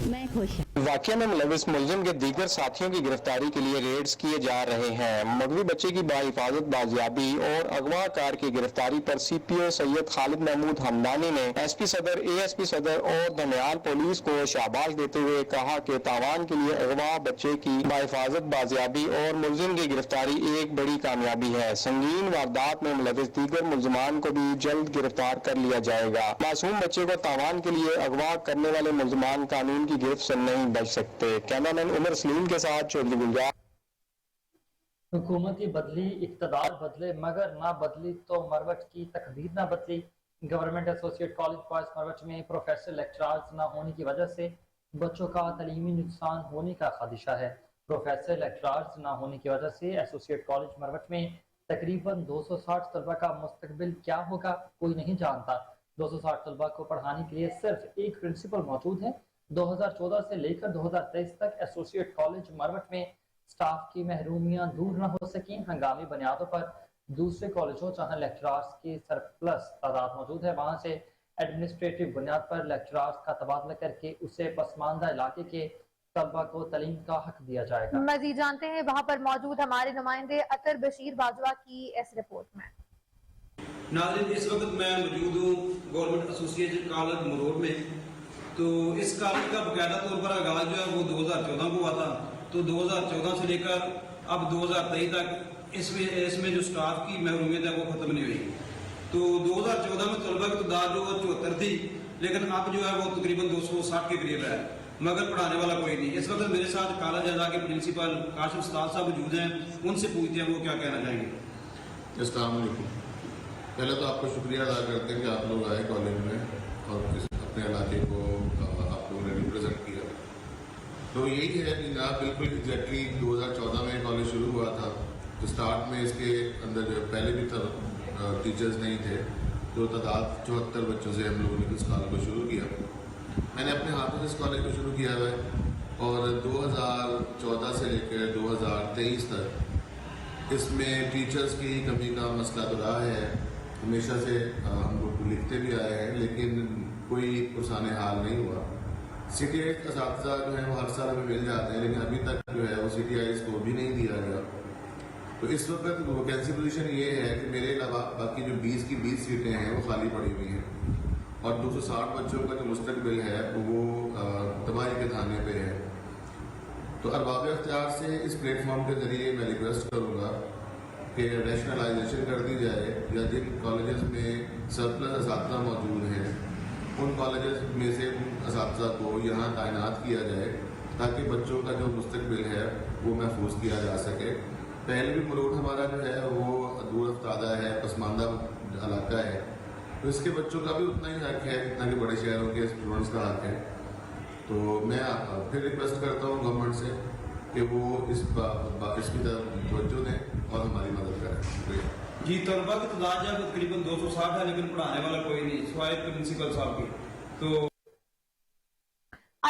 मैं खुश हूँ। वाकया में मुलविस मुलजिम के दीगर साथियों की गिरफ्तारी के लिए रेड्स किए जा रहे हैं। मगवी बच्चे की बाहिफाजत बाजियाबी और अगवाकार की गिरफ्तारी पर सीपीओ सैयद खालिद महमूद हमदानी ने एसपी सदर, एएसपी सदर और धनियाल पुलिस को शाबाश देते हुए कहा कि तावान के लिए अगवा बच्चे की बाहिफाजत बाजियाबी और मुलजिम की गिरफ्तारी एक बड़ी कामयाबी है। संगीन वारदात में मुलविस दीगर मुलजमान को भी जल्द गिरफ्तार कर लिया जाएगा। मासूम मासूम बच्चे को तावान के लिए अगवा करने वाले मुल्जिमान कानून की गिरफ्त से नहीं बच सकते। कैमरामैन उमर सलीम के साथ चौधरी गुलजार। हुकूमती बदली, इक़्तिदार बदले मगर ना बदली तो मरवट की तकदीर ना बदली। गवर्नमेंट एसोसिएट कॉलेज बॉयज मरवट में प्रोफेसर लेक्चरार्स न होने की वजह से बच्चों का तलीमी नुकसान होने का खदशा है। प्रोफेसर लेक्चरार्स न होने की वजह से एसोसिएट कॉलेज मरवट में तकरीबन 260 तलबा का मुस्तकबिल क्या होगा कोई नहीं जानता। 260 तलबा को पढ़ाने के लिए सिर्फ एक प्रिंसिपल मौजूद है। 2014 से लेकर 2023 तक एसोसिएट कॉलेज मरवट में स्टाफ की महरूमियां दूर न हो सकी। हंगामी बुनियादों पर दूसरे कॉलेजों जहां लेक्चरार्स की सरप्लस तादाद मौजूद है वहां से एडमिनिस्ट्रेटिव बुनियाद पर लेक्चरार्स का तबादला करके उसे पसमानदा इलाके के तलबा को तालीम का हक दिया जाएगा। मजीद जानते हैं वहाँ पर मौजूद हमारे नुमाइंदे अतर बशीर बाजवा की इस रिपोर्ट में। नाज़रीन, इस वक्त मैं मौजूद हूँ गवर्नमेंट एसोसिएशन कॉलेज मरोड़ में। तो इस कॉलेज का बाकायदा तौर पर आगाज जो है वो 2014 को हुआ था। तो 2014 से लेकर अब 2023 तक इसमें जो स्टाफ की महरूमियत है वो खत्म नहीं हुई। तो 2014 में तलबा की तादाद जो 74 थी, लेकिन अब जो है वो तकरीबन 260 के करीब है, मगर पढ़ाने वाला कोई नहीं। इस वक्त मेरे साथ काला जजा के प्रिंसिपल काशिफ उस्ताद साहब मौजूद हैं, उनसे पूछते हैं वो क्या कहना चाहेंगे। अस्सलाम वालेकुम। पहले तो आपको शुक्रिया अदा करते हैं कि आप लोग आए कॉलेज में और अपने इलाके को आप लोगों ने रिप्रेजेंट किया। तो यही है कि जनाब बिल्कुल एग्जैक्टली 2014 में कॉलेज शुरू हुआ था। तो स्टार्ट में इसके अंदर जो पहले भी टीचर्स नहीं थे, तो तादाद 74 बच्चों से हम लोगों ने इस कॉलेज को शुरू किया। मैंने अपने हाथों से इस कॉलेज को शुरू किया है और 2014 से लेकर 2023 तक इसमें टीचर्स की कमी का मसला तो रहा है। हमेशा से हम लोग लिखते भी आए हैं, लेकिन कोई पुरसाने हाल नहीं हुआ। CTI असातिज़ा जो है वो हर साल हमें मिल जाते हैं, लेकिन अभी तक जो है वो CTI को भी नहीं दिया गया। तो इस वक्त वैकेंसी पोजीशन ये है कि मेरे अलावा बाकी जो 20 की 20 सीटें हैं वो खाली पड़ी हुई हैं और 260 बच्चों का जो मुस्तकबिल है वो दवाई के थाने पे है। तो अरबाब इख्तियार से इस प्लेटफॉर्म के ज़रिए मैं रिक्वेस्ट करूँगा कि रैशनलाइजेशन कर दी जाए, या जिन कॉलेजेस में सरप्लस असातिज़ा मौजूद हैं उन कॉलेजेस में से असातिज़ा को यहाँ तैनात किया जाए ताकि बच्चों का जो मुस्तकबिल है वो महफूज किया जा सके। पहले भी मरोड़ हमारा जो है वो दूर अफ्तादा है, पसमानदा इलाका है, तो इसके बच्चों का भी उतना ही हक है जितना कि बड़े शहरों के स्टूडेंट्स का हक है। तो मैं फिर रिक्वेस्ट करता हूँ गवर्नमेंट से कि वो इसकी तरफ तवज्जो दें और हमारी मदद करें। जी, तलबा की तादाद जो तकरीबन 260 है, लेकिन पढ़ाने वाला कोई नहीं सिवाय प्रिंसिपल साहब की। तो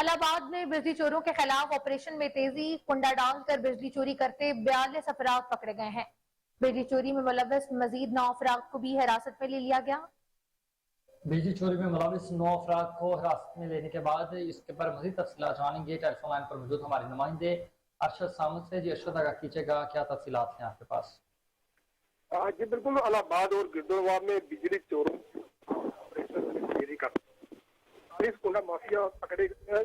इलाहाबाद में बिजली चोरों के खिलाफ ऑपरेशन में तेजी, कुंडा डालकर बिजली चोरी करते 42 अफराद पकड़े गए हैं। बिजली चोरी में मुलव्वस मजीद 9 अफराद को भी हिरासत में ले लिया गया। बिजली चोरी में मुलव्वस 9 अफराद को हिरासत में लेने के बाद इसके पर मजीद तफसीलात जानेंगे। टेलीफोन लाइन पर मौजूद हमारे नुमाइंदे अरशद सामद से। जी अरशद, आगाह कीजिएगा, क्या तफसीलात हैं आपके पास? जी बिल्कुल, इलाहाबाद और गिरदोनवा में बिजली चोरों कुंडा माफिया पकड़े गए।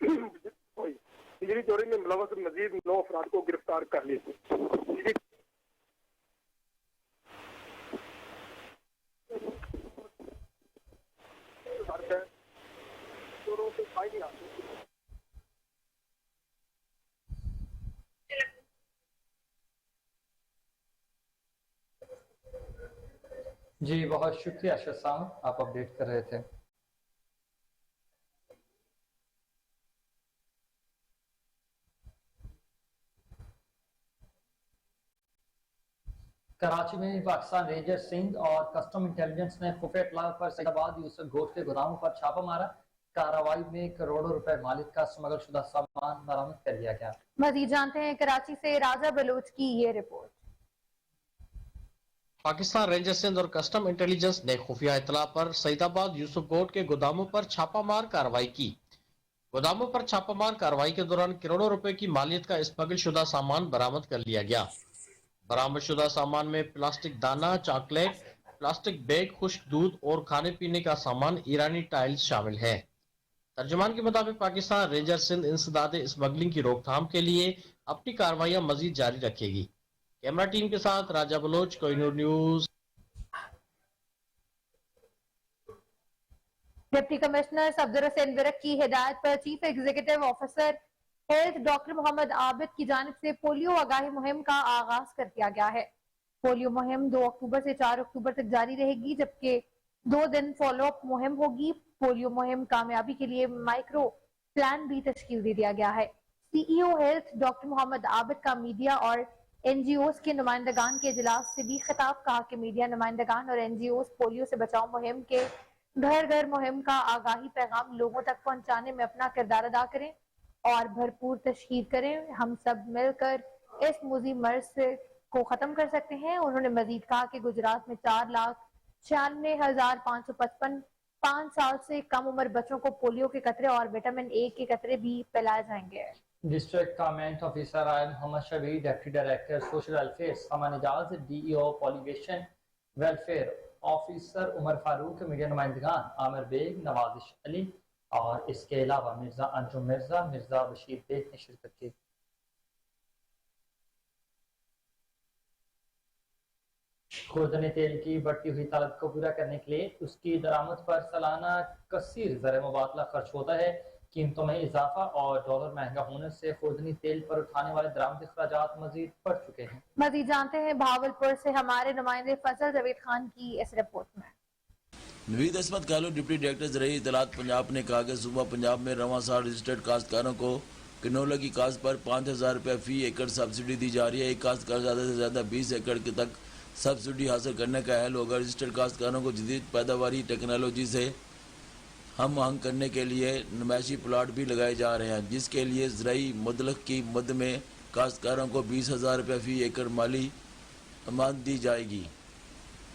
बिजली चोरी में मुलव्वस मजीद 9 अफराद को गिरफ्तार कर लिया। चोरों से फायदे हासिल। जी बहुत शुक्रिया अरशद सामद, आप अपडेट कर रहे थे। कराची में पाकिस्तान रेंजर सिंध और कस्टम इंटेलिजेंस ने खुफिया इत्तला पर सैदाबाद यूसुफ गोश्त के गोदामों पर छापा मारा। कार्रवाई में करोड़ों रुपए मालिक का स्मगल शुदा सामान बरामद कर लिया गया। मजीद जानते हैं कराची से राजा बलोच की ये रिपोर्ट। पाकिस्तान रेंजर सिंध और कस्टम इंटेलिजेंस ने खुफिया इत्तला पर सईदाबाद यूसुफ गोट के गोदामों पर छापामार कार्रवाई की। गोदामों पर छापामार कार्रवाई के दौरान करोड़ों रुपए की मालियत का स्मगल शुदा सामान बरामद कर लिया गया। बरामद शुदा सामान में प्लास्टिक दाना, चॉकलेट, प्लास्टिक बैग, खुश्क दूध और खाने पीने का सामान, ईरानी टाइल्स शामिल है। तर्जुमान के मुताबिक पाकिस्तान रेंजर सिंध इंसदाद स्मगलिंग की रोकथाम के लिए अपनी कार्रवाइयां मजीद जारी रखेगी। कैमरा टीम के साथ Raja Baloch, Kohinoor news. Deputy commissioner Safdar Hussain Virk की हिदायत पर chief executive officer health doctor Mohammad Abid की जानिब से पोलियो आगाही मुहिम का आगाज कर दिया गया है। पोलियो मुहिम 2 अक्टूबर से 4 अक्टूबर तक जारी रहेगी, जबकि 2 दिन फॉलोअप मुहिम होगी। पोलियो मुहिम कामयाबी के लिए माइक्रो प्लान भी तश्कील दे दिया गया है। CEO health doctor Mohammad Abid का मीडिया और एनजीओ के नुमाइंदगान के इजलास से भी खिताब, कहा कि मीडिया नुमाइंदगान और एनजीओ पोलियो से बचाव मुहिम के घर घर मुहिम का आगाही पैगाम लोगों तक पहुंचाने में अपना किरदार अदा करें और भरपूर तशहीद करें। हम सब मिलकर इस मुज़ी मर्ज को खत्म कर सकते हैं। उन्होंने मजीद कहा कि गुजरात में 4,96,555 5 साल से कम उम्र बच्चों को पोलियो के कतरे और विटामिन ए के कतरे भी पिलाए जाएंगे। डिस्ट्रिक्ट कमेंट ऑफिसर आय Mohammad Shabbir, deputy director social welfare सामान Ijaz, DEO population welfare officer Umar Farooq, media नुमाइंदगान आमिर बेग, नवाजिश अली और इसके अलावा मिर्जा अंजुम मिर्जा, मिर्जा बशीर बेग ने शिरकत की। खुर्दनी तेल की बढ़ती हुई तलब को पूरा करने के लिए उसकी दरामद पर सालाना कसीर ज़र मुबादला खर्च होता है। कीमतों में इजाफा और डॉलर महंगा होने से खुर्दनी तेल पर उठाने वाले दरामद अखराजात मजीद बढ़ चुके हैं। मजीद जानते हैं भावलपुर से हमारे नुमाइंदे फजल जावेद खान की इस रिपोर्ट में। नवीद असमत कालू, डिप्टी डायरेक्टर ज़राई इत्तलात पंजाब ने कहा कि सूबा पंजाब में रवां साल रजिस्टर्ड काश्तकारों को किनोला की काश्त पर 5,000 रुपये फी एकड़ सब्सिडी दी जा रही है। एक काश्तकार ज़्यादा से ज़्यादा 20 एकड़ तक सब्सिडी हासिल करने का अहल होगा। रजिस्टर्ड काश्तकारों को जदीद पैदावारी टेक्नोलॉजी से हम आहंग करने के लिए नुमाइशी प्लाट भी लगाए जा रहे हैं, जिसके लिए ज़राई मुतलक की मद में काश्तकारों को 20,000 रुपये फी एकड़ माली अमानत दी जाएगी।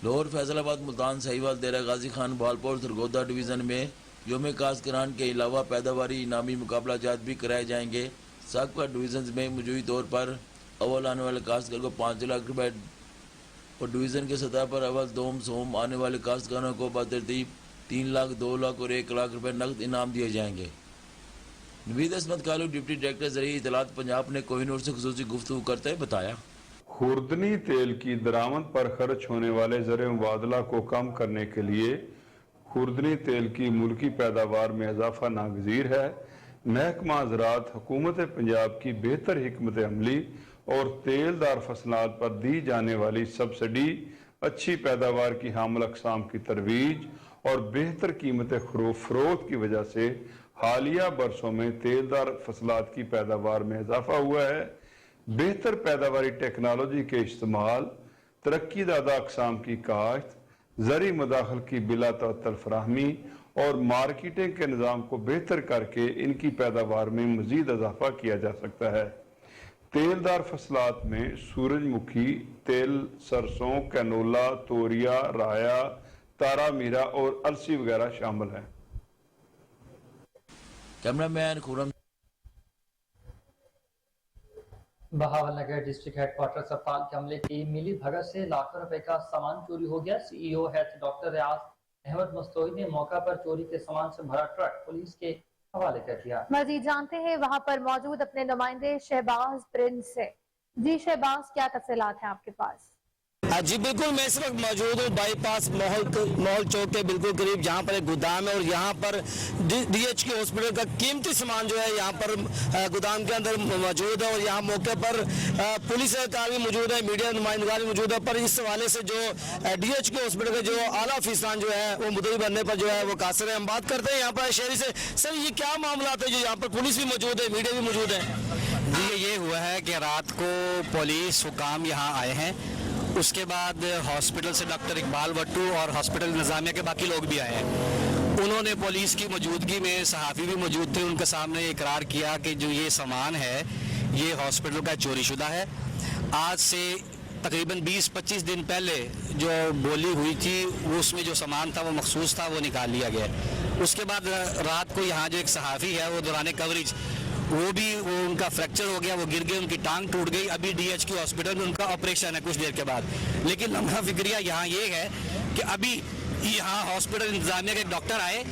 लाहौर, फैसलाबाद, मुल्तान, साहिवाल, देरा गाजी खान, भालपुर, सरगोदा डिवीज़न में योम काश्तकारान के अलावा पैदावारी इनामी मुकाबला जात भी कराए जाएंगे। साकपा डिवीज़न में मजमूई तौर पर अव्वल आने वाले काश्तकार को 5 लाख रुपये और डिवीज़न के सतह पर अव्वल, दोम, सोम आने वाले काश्तकारों को बतरतीब 3 लाख, 2 लाख और 1 लाख रुपये नकद इनाम दिए जाएंगे। नवीद असमत कालू, डिप्टी डायरेक्टर ज़राई इत्तलात पंजाब ने कोहिनूर से खुसूसी गुफ्तगू करते हुए बताया, खुर्दनी तेल की दरामद पर खर्च होने वाले ज़र मुबादला को कम करने के लिए खुर्दनी तेल की मुल्की पैदावार में इजाफा नागज़ीर है। महकमा ज़राअत हुकूमत पंजाब की बेहतर हिकमत अमली और तेलदार फसलात पर दी जाने वाली सब्सिडी, अच्छी पैदावार की हामिल अक़साम की तरवीज और बेहतर कीमत फ़रोख्त की वजह से हालिया बरसों में तेलदार फसलात की पैदावार में इजाफा हुआ है। बेहतर पैदावारी टेक्नोलॉजी के इस्तेमाल, तरक्की दादा अक़साम की काश्त, ज़री मदाखल की बिला तअत्तल फराहमी और मार्केटिंग के निज़ाम को बेहतर करके इनकी पैदावार में मज़ीद इजाफा किया जा सकता है। तेलदार फसलात में सूरजमुखी तेल, सरसों, कैनोला, तोरिया, राया, तारा मीरा और अलसी वगैरह शामिल हैं। Cameraman Khurram. Bahawalnagar district headquarter अस्पताल के अमले की मिली भगत से लाखों रुपए का सामान चोरी हो गया। सीईओ हेल्थ डॉक्टर रियाज अहमद मुस्तोई ने मौका पर चोरी के सामान से भरा ट्रक पुलिस के हवाले कर दिया। मजीद जानते हैं वहां पर मौजूद अपने नुमाइंदे शहबाज प्रिंस से। जी शहबाज, क्या तफसीलात हैं आपके पास? जी बिल्कुल, मैं इस वक्त मौजूद हूँ बाईपास माहौल चौक के बिल्कुल करीब, जहाँ पर एक गोदाम है और यहाँ पर DHK हॉस्पिटल का कीमती सामान जो है यहाँ पर गोदाम के अंदर मौजूद है और यहाँ मौके पर पुलिस अधिकारी भी मौजूद है, मीडिया नुमाइंदगान भी मौजूद है। पर इस हवाले से जो DHK हॉस्पिटल के जो आला अफसरान जो है वो मुद्दई बनने पर जो है वो कासिर है। हम बात करते हैं यहाँ पर शहरी से। सर, ये क्या मामला है जो यहाँ पर पुलिस भी मौजूद है, मीडिया भी मौजूद है? जी, ये हुआ है कि रात को पुलिस हुकाम यहाँ आए हैं, उसके बाद हॉस्पिटल से डॉक्टर इकबाल भट्टू और हॉस्पिटल इंतजामिया के बाकी लोग भी आए हैं। उन्होंने पुलिस की मौजूदगी में, सहाफ़ी भी मौजूद थे, उनके सामने इकरार किया कि जो ये सामान है ये हॉस्पिटल का चोरीशुदा है। आज से तकरीबन 20-25 दिन पहले जो बोली हुई थी वो उसमें जो सामान था वो मखसूस था, वो निकाल लिया गया। उसके बाद रात को यहाँ जो एक सहाफ़ी है वो दौरान कवरेज वो उनका फ्रैक्चर हो गया, वो गिर गए, उनकी टांग टूट गई। अभी DHK हॉस्पिटल में उनका ऑपरेशन है कुछ देर के बाद। लेकिन लम्हा फिक्रिया यहाँ ये है कि अभी यहाँ हॉस्पिटल इंतजामिया के एक डॉक्टर आए,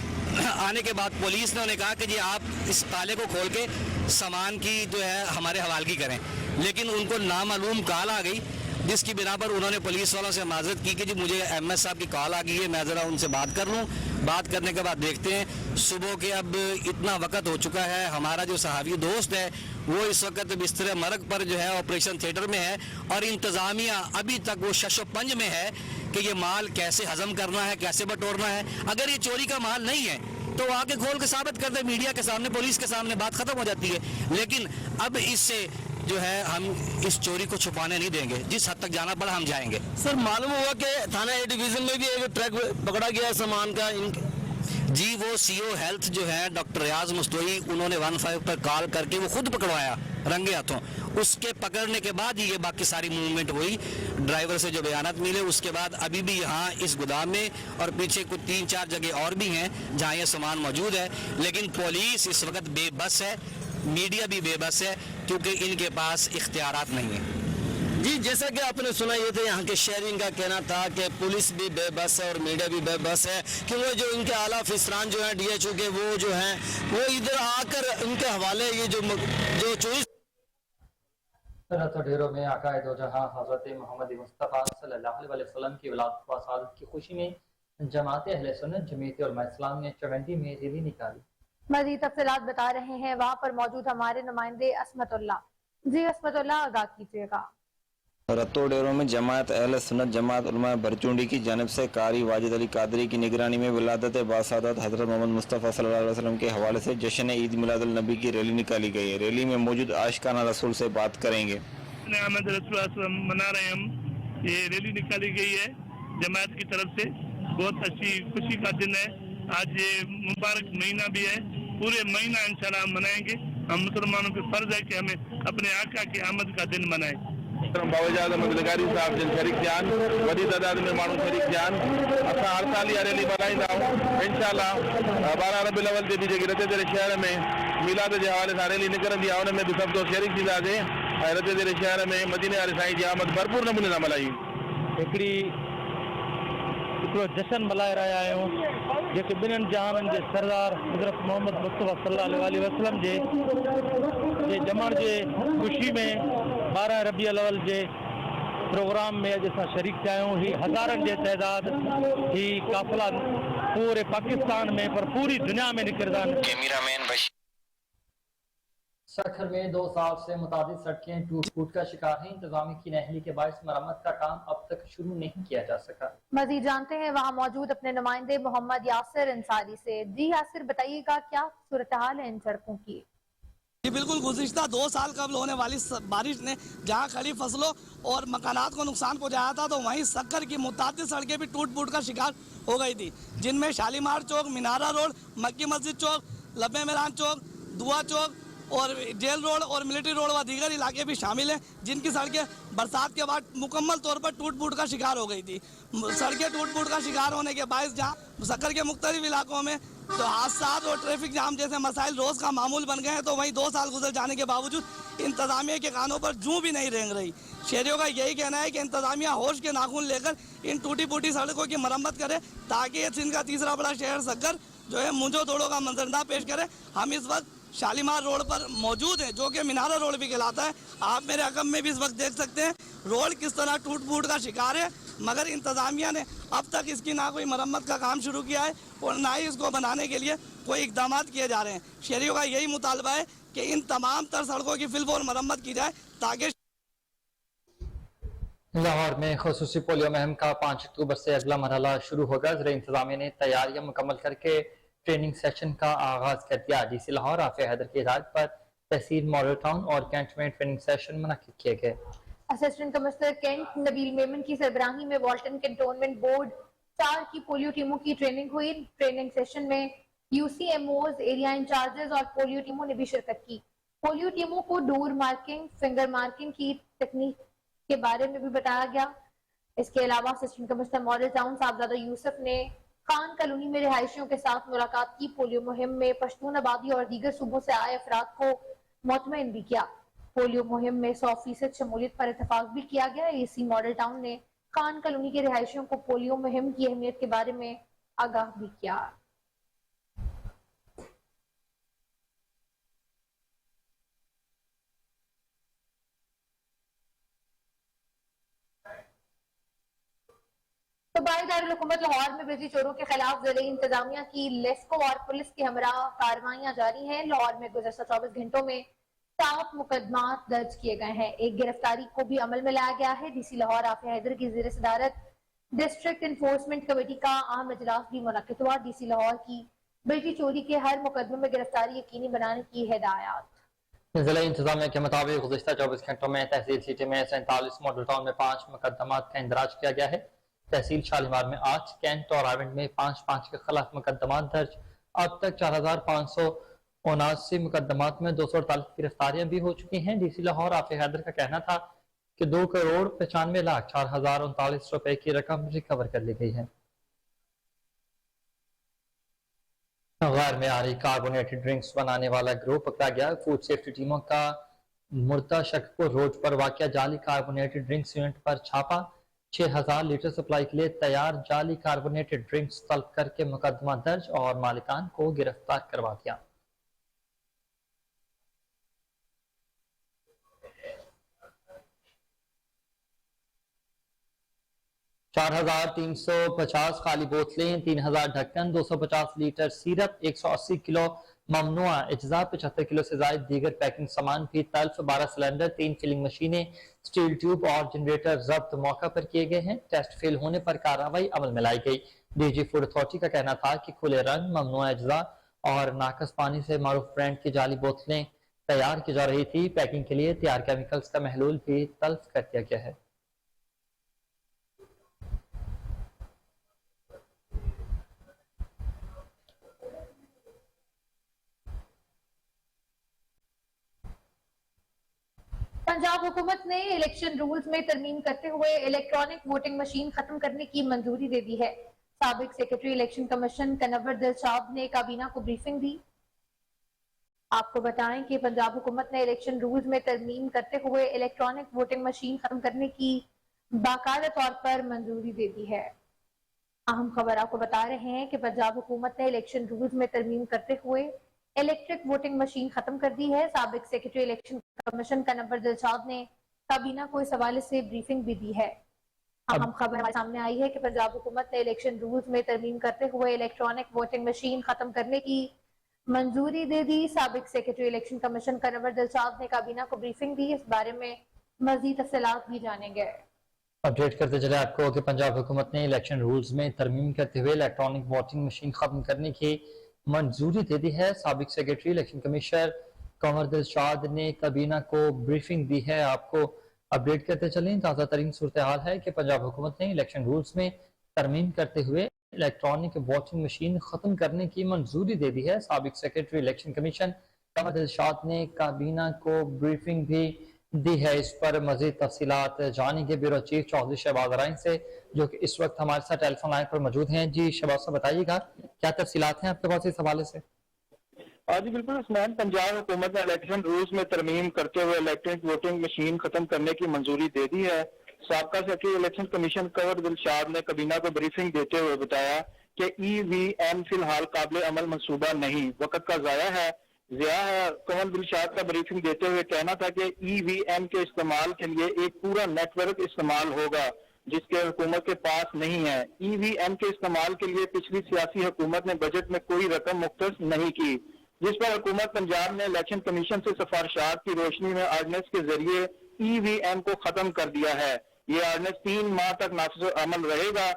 आने के बाद पुलिस ने उन्हें कहा कि जी आप इस ताले को खोल के सामान की जो है हमारे हवालगी करें, लेकिन उनको नामालूम कॉल आ गई। जिसकी बिना पर उन्होंने पुलिस वालों से माजरत की कि जी मुझे एमएस साहब की कॉल आ गई है, मैं ज़रा उनसे बात कर लूँ। बात करने के बाद देखते हैं सुबह के अब इतना वक्त हो चुका है, हमारा जो सहावी दोस्त है वो इस वक्त बिस्तर मरग पर जो है ऑपरेशन थिएटर में है और इंतज़ामिया अभी तक वो शशोपंज में है कि ये माल कैसे हजम करना है, कैसे बटोरना है। अगर ये चोरी का माल नहीं है तो आके खोल के साबित कर दे, मीडिया के सामने, पुलिस के सामने, बात खत्म हो जाती है। लेकिन अब इससे जो है हम इस चोरी को छुपाने नहीं देंगे, जिस हद तक जाना पड़ा हम जाएंगे। सर मालूम हुआ कि थाना ए डिवीजन में भी एक ट्रक पकड़ा गया सामान का। जी वो सीओ हेल्थ जो है डॉक्टर रियाज मुस्तोई, उन्होंने 15 पर कॉल करके वो खुद पकड़वाया रंगे हाथों। उसके पकड़ने के बाद ही ये बाकी सारी मूवमेंट हुई, ड्राइवर से जो बयानात मिले उसके बाद अभी भी यहाँ इस गोदाम में और पीछे कुछ 3-4 जगह और भी हैं जहाँ ये सामान मौजूद है। लेकिन पुलिस इस वक्त बेबस है, मीडिया भी बेबस है, क्योंकि इनके पास इख्तियारात नहीं है। जी जैसा कि आपने सुना, ये थे यहाँ के शहरीन का कहना था कि पुलिस भी बेबस है और मीडिया भी बेबस है, क्योंकि जो इनके आला अफसरान जो हैं DHO के वो जो हैं वो इधर आकर उनके हवाले ये जो चोरी ढेरों में आकाए दो जहां हजरत मोहम्मद मुस्तफ़ा सल्लल्लाहु अलैहि वसल्लम की विलादत व शहादत की खुशी में जमात अहले सुन्नत जमीयत उलमा इस्लाम ने चवंडी में रैली निकाली। मजीद तफसीलात बता रहे हैं वहाँ पर मौजूद हमारे नुमाइंदे असमतुल्लाह। जी असमतुल्लाह, आगाह कीजिएगा। रत्तो डेरों में जमात अहले सुन्नत जमात उलमा भरचुंडी की जानिब से कारी वाजिद अली कादरी की निगरानी में विलादत बासादत हज़रत मोहम्मद मुस्तफ़ा सल्लल्लाहु अलैहि वसल्लम के हवाले से जश्न ईद मिलादुल नबी की रैली निकाली गई है। रैली में मौजूद आशिकाना रसूल से बात करेंगे। अहमद रसूल मना रहे हम, ये रैली निकाली गई है जमात की तरफ से, बहुत अच्छी खुशी का दिन है। आज ये मुबारक महीना भी है, पूरे महीना इंशाल्लाह मनाएंगे। हम मुसलमानों पे फर्ज है कि हमें अपने आका की आमद का दिन मनाएं। बावजूद मददगारी साहब जिन शरीक थियान वॾी तादाद में माण्हू शरीक थियान। असां हर साल इहा रैली मल्हाईंदा आहियूं। इंशाल्लाह 12 रबीउल अव्वल ते बि जेकी रते तेरे शहर में मिलाद जे हवाले सां रैली निकिरंदी आहे, उन में बि सभु दोस्त शरीक थींदासीं ऐं रते तेरे शहर में मदीने वारे साईं जी आमद भरपूर नमूने सां मल्हायूं। हिकिड़ो जश्न मल्हाए रहिया आहियूं जेके ॿिन्हिनि जहाननि जे सरदार हज़रत मोहम्मद मुस्तफ़ा सल्लल्लाहु अलैहि वसल्लम जे ॼमण जे ख़ुशी में 12 रबीउल अव्वल जे प्रोग्राम में अॼु असां शरीक थिया आहियूं। ही हज़ारनि जे तइदाद ही काफ़िला पूरे पाकिस्तान में पर पूरी दुनिया में निकिरंदा आहिनि। सखर में 2 साल से मुतादिद सड़कें टूट फूट का शिकार हैं। इंतजामी की नाअहली के बायस मरम्मत का काम अब तक शुरू नहीं किया जा सका। मजीद जानते हैं वहाँ मौजूद अपने नुमाइंदे मोहम्मद यासिर अंसारी से। जी यासिर, बताइएगा क्या सूरत हाल है इन सड़कों की? जी बिल्कुल, गुज़िश्ता 2 साल कबल होने वाली बारिश ने जहां खड़ी फसलों और मकानात को नुकसान पहुंचाया था, तो वहीं सक्कर की मुतादिद सड़कें भी टूट फूट का शिकार हो गई थी, जिनमें शालीमार चौक, मिनारा रोड, मक्की मस्जिद चौक, लब्बे मैदान चौक, दुआ चौक और जेल रोड और मिलिट्री रोड व दीगर इलाके भी शामिल हैं, जिनकी सड़कें बरसात के बाद मुकम्मल तौर पर टूट फूट का शिकार हो गई थी। सड़कें टूट फूट का शिकार होने के बायस जहाँ सक्कर के मुख्तलिफ इलाकों में तो हादसा और ट्रैफिक जाम जैसे मसाइल रोज़ का मामूल बन गए हैं, तो वहीं 2 साल गुजर जाने के बावजूद इंतज़ामिया के कानों पर जूं भी नहीं रेंग रही। शहरियों का यही कहना है कि इंतज़ामिया होश के नाखून लेकर इन टूटी फूटी सड़कों की मरम्मत करे, ताकि ये सिंध का तीसरा बड़ा शहर सक्कर जो है मुंजो तोड़ों का मंजरना पेश करे। हम इस वक्त शालीमार रोड पर मौजूद है, जो कि मिनारा रोड भी कहलाता है। आप मेरे अकब में भी इस वक्त देख सकते हैं रोड किस तरह टूट फूट का शिकार है, मगर इंतज़ामिया ने अब तक इसकी ना कोई मरम्मत का काम शुरू किया है और ना ही इसको बनाने के लिए कोई इकदाम किए जा रहे हैं। शहरियों का यही मुतालबा है कि इन तमाम तर सड़कों की फिलफौर मरम्मत की जाए, ताकि लाहौर में खुसूसी पोलियो मुहिम का 5 अक्टूबर से अगला मरहला शुरू होगा। ज़रा इंतज़ामिया ने तैयारियां मुकम्मल करके ट्रेनिंग सेशन का आगाज कर दिया। डीसी लाहौर आफिया हैदर की हिदायत पर तहसील मॉडल टाउन और कैंट में ट्रेनिंग सेशन मुनक्किद किए गए। Assistant commissioner Cantt Nabeel Memon की सरबराही में वाल्टन कैंटोनमेंट बोर्ड 4 की पोलियो टीमों की ट्रेनिंग हुई। ट्रेनिंग सेशन में UCMOs, एरिया इंचार्जेस और पोलियो टीमों ने भी शिरकत की। पोलियो टीमों को डोर मार्किंग, फिंगर मार्किंग की तकनीक के बारे में भी बताया गया। इसके अलावा assistant commissioner model town Sahibzada Yousuf ने खान कॉलोनी में रिहायशियों के साथ मुलाकात की। पोलियो मुहिम में पश्तून आबादी और दीगर सूबों से आए अफराद को मुतमईन भी किया। पोलियो मुहिम में 100% शमूलियत पर इतफाक भी किया गया। AC मॉडल टाउन ने खान कॉलोनी के रिहायशियों को पोलियो मुहिम की अहमियत के बारे में आगाह भी किया। सूबाई दारुल-हुकूमत लाहौर में बिजली चोरों के खिलाफ ज़िले इंतजामिया की लेस्को और पुलिस की हमराह कार्रवाइयां जारी हैं। लाहौर में गुज़श्ता 24 घंटों में 7 मुकदमात दर्ज किए गए हैं। एक गिरफ्तारी को भी अमल में लाया गया है। डीसी लाहौर आफिया हैदर की ज़ेर सदारत डिस्ट्रिक्ट इन्फोर्समेंट कमेटी का अहम इजलास भी मुनक्किद हुआ। डीसी लाहौर की बिजली चोरी के हर मुकदमे में गिरफ्तारी यकीनी बनाने की हिदायत। जिला इंतजामिया के मुताबिक गुज़श्ता 24 घंटों में तहसील सिटी में 47, मॉडल टाउन में 5 मुकदमात का इंदराज किया गया है। तहसील शालीमार में 8, कैंट और आइवेंट में 5 के खिलाफ मुकदमात दर्ज। अब तक 4579 मुकदमात में 248 गिरफ्तारियां भी हो चुकी हैं। डीसी लाहौर आफिया हैदर का कहना था कि 2,95,04,039 रुपए की रकम रिकवर कर ली गई है। गैर मेयारी कार्बोनेटेड ड्रिंक्स बनाने वाला गिरोह पकड़ा गया। फूड सेफ्टी टीमों का मुर्दा शक को रोड पर वाक़या जाली कार्बोनेटेड ड्रिंक्स यूनिट पर छापा। 6000 लीटर सप्लाई के लिए तैयार जाली कार्बोनेटेड ड्रिंक्स तलब करके मुकदमा दर्ज और मालिकान को गिरफ्तार करवा दिया। $4,350 खाली बोतलें, 3000 ढक्कन, 250 लीटर सिरप, 180 किलो ममनुआ अज्जा, 75 किलो से ज्यादा दीगर पैकिंग सामान भी तल्फ, 12 सिलेंडर, 3 फिलिंग मशीनें, स्टील ट्यूब और जनरेटर जब्त मौका पर किए गए हैं। टेस्ट फेल होने पर कार्रवाई अमल में लाई गई। डीजी फूड अथॉरिटी का कहना था कि खुले रंग, ममनुआ अज्जा और नाकस पानी से मारूफ ब्रांड की जाली बोतलें तैयार की जा रही थी। पैकिंग के लिए तैयार केमिकल्स का महलूल भी तल्फ कर दिया गया है। पंजाब हुकूमत ने इलेक्शन रूल्स में तरमीम करते हुए इलेक्ट्रॉनिक वोटिंग मशीन खत्म करने की मंजूरी दे दी है। साबिक secretary election commission Kanwar Dilshad ने काबीना को ब्रीफिंग दी। आपको बताएं कि पंजाब हुकूमत ने इलेक्शन रूल्स में तरमीम करते हुए इलेक्ट्रॉनिक वोटिंग मशीन खत्म करने की बाकायदा तौर पर मंजूरी दे दी है। अहम खबर आपको बता रहे हैं कि पंजाब हुकूमत ने इलेक्शन रूल्स में तरमीम करते हुए इलेक्ट्रिक वोटिंग मशीन खत्म कर दी है। साबिक secretary election commission Kanwar Dilshad ने काबीना को इस हवाले से ब्रीफिंग भी दी है। अहम खबर हमारे सामने आई है कि पंजाब हुकूमत ने इलेक्शन रूल्स में तरमीम करते हुए इलेक्ट्रॉनिक वोटिंग मशीन खत्म करने की मंजूरी दे दी। साबिक secretary election commission Kanwar Dilshad ने काबीना को ब्रीफिंग दी। इस बारे में मजीद तफसीलात भी जाने गए। अपडेट करते चले आपको कि पंजाब हुकूमत ने इलेक्शन रूल्स में तरमीम करते हुए इलेक्ट्रॉनिक वोटिंग मशीन खत्म करने की मंजूरी दे दी है। साबिक secretary election commissioner Kanwar Dilshad ने काबीना को ब्रीफिंग दी है। आपको अपडेट करते चलें। ताज़ा तरीन सूरत हाल है कि पंजाब हुकूमत ने इलेक्शन रूल्स में तरमीम करते हुए इलेक्ट्रॉनिक वोटिंग मशीन खत्म करने की मंजूरी दे दी है। साबिक secretary election commission Kanwar Dilshad ने काबीना को ब्रीफिंग भी दी है। इस पर मजीद तफसीलात जानेंगे ब्यूरो चीफ चौधरी शहबाज राइन से, जो कि इस वक्त हमारे साथ टेलीफोन लाइन पर मौजूद हैं। जी शहबाज साहब बताइएगा क्या तफसीलात हैं आपके पास इस हवाले से? जी बिल्कुल उस्मान, पंजाब हुकूमत ने इलेक्शन रूल्स में तरमीम करते हुए इलेक्ट्रॉनिक वोटिंग मशीन खत्म करने की मंजूरी दे दी है। साबका secretary election commission Kanwar Dilshad ने काबीना को ब्रीफिंग देते हुए बताया कि EVM फिलहाल काबिल अमल मंसूबा नहीं, वक्त का ज़ाया है। कंवर दिलशाद का ब्रीफिंग देते हुए कहना था कि EVM के इस्तेमाल के लिए एक पूरा नेटवर्क इस्तेमाल होगा जिसके हुकूमत के पास नहीं है। EVM के इस्तेमाल के लिए पिछली सियासी हुकूमत ने बजट में कोई रकम मुख्तस नहीं की, जिस पर हुकूमत पंजाब ने इलेक्शन कमीशन से सिफारिशात की रोशनी में ऑर्डिनेंस के जरिए EVM को खत्म कर दिया है। ये ऑर्डिनेंस 3 माह तक नाफिज अमल रहेगा।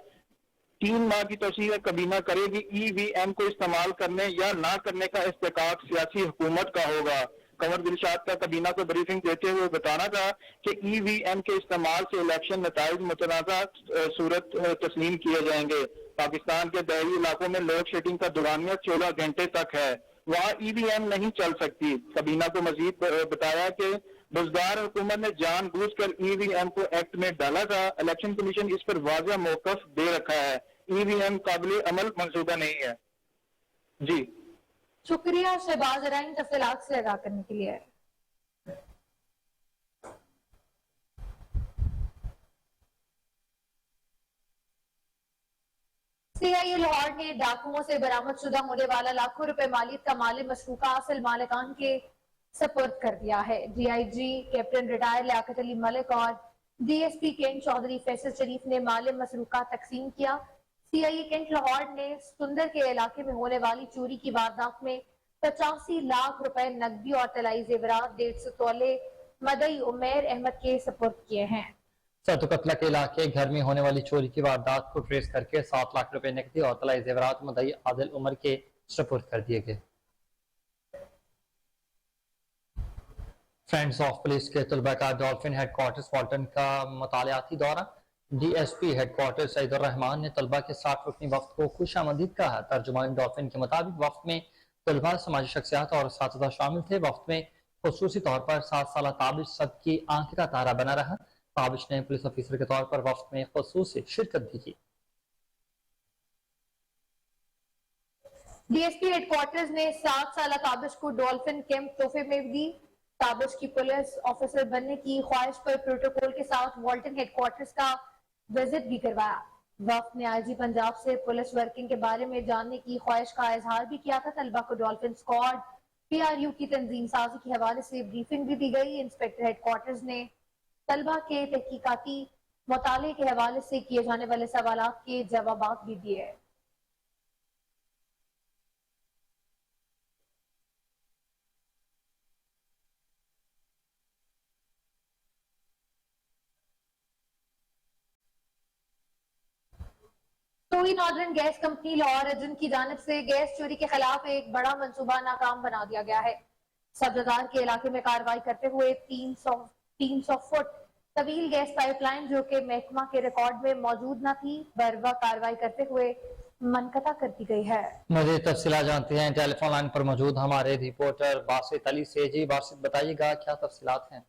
3 माह की तौसीह काबीना करेगी। EVM को इस्तेमाल करने या ना करने का इस्तेकाक सियासी हुकूमत का होगा। कंवर दिलशाद का काबीना को ब्रीफिंग देते हुए बताना था कि EVM के इस्तेमाल से इलेक्शन नताइज मुतनाज़ा सूरत तस्लीम किए जाएंगे। पाकिस्तान के देहाती इलाकों में लोड शेडिंग का दौरानिया 14 घंटे तक है, वहाँ EVM नहीं चल सकती। काबीना को मजीद बताया कि बुजदार हुकूमत ने जानबूझकर EVM को एक्ट में डाला था। इलेक्शन कमीशन इस पर वाज़ेह मौक़िफ़ दे रखा है। EVM काबिल अमल मंसूबा नहीं है। जी शुक्रिया शहबाज राइन तफसीलात से आगाह करने के लिए। CIA लाहौर ने डाकुओं से बरामद शुदा होने वाला लाखों रुपए मालियत का माल मशरूका असल मालिकान के सपुर्द कर दिया है। DIG captain retire Liaquat Ali Malik और डीएसपी कैंट चौधरी फैसल शरीफ ने माल मसरूका तकसीम किया। सीआईए कैंट लाहौर ने सुंदर के इलाके में होने वाली चोरी की वारदात में 85 लाख रुपए नकदी और तलाई जेवरात 150 तोले मदई उमेर अहमद के सपुर्द किए हैं। सतुकतला के इलाके घर में होने वाली चोरी की वारदात को ट्रेस करके 7 लाख रुपए नकदी और तलाई जेवरात मदई आदिल उमर के सपुर्द कर दिए गए। फ्रेंड्स ऑफ पुलिस के तलबा का डॉल्फिन हेडक्वार्टर्स वाल्टन का मुतालियाती दौरा। डीएसपी हेडक्वार्टर सईदुर रहमान ने तलबा के साथ रुकनी वफ्त को खुश आमदीद कहा। तर्जुमान डॉल्फिन के मुताबिक वफ्त में तलबा, समाजी शख्सियात और साथीदार शामिल थे। वफ्त में खुसूसी तौर पर 7 साल ताबिश सब की आंख का तारा बना रहा। ताबिश ने पुलिस ऑफिसर के तौर पर वफ्त में खुसूसी शिरकत भी की। डीएसपी हेडक्वार्टर्स ने 7 साल ताबिश को डॉल्फिन कैंप तोहफे में दी। ताबिश की पुलिस ऑफिसर बनने की ख्वाहिश पर प्रोटोकॉल के साथ वाल्टन हेडक्वार्टर्स का विजिट भी करवाया। वफ्द ने आईजी पंजाब से पुलिस वर्किंग के बारे में जानने की ख्वाहिश का इजहार भी किया था। तलबा को डॉल्फिन स्क्वाड पीआरयू की तंजीम साजी के हवाले से ब्रीफिंग भी दी गई। इंस्पेक्टर हेडक्वार्टर्स ने तलबा के तहकीकाती मुताले के हवाले से किए जाने वाले सवालात के जवाब भी दिए। Sui northern gas company Lahore region की जानिब से गैस चोरी के खिलाफ एक बड़ा मंसूबा नाकाम बना दिया गया है। सब्जादार के इलाके में कार्रवाई करते हुए 300 फुट तवील गैस पाइपलाइन जो कि महकमा के रिकॉर्ड में मौजूद न थी, बरवा कार्रवाई करते हुए मनकता कर दी गई है। मज़ीद तफसीलात जानते हैं टेलीफोन लाइन पर मौजूद हमारे रिपोर्टर बासित अली से। जी बासित, बताइएगा क्या तफसीलात हैं?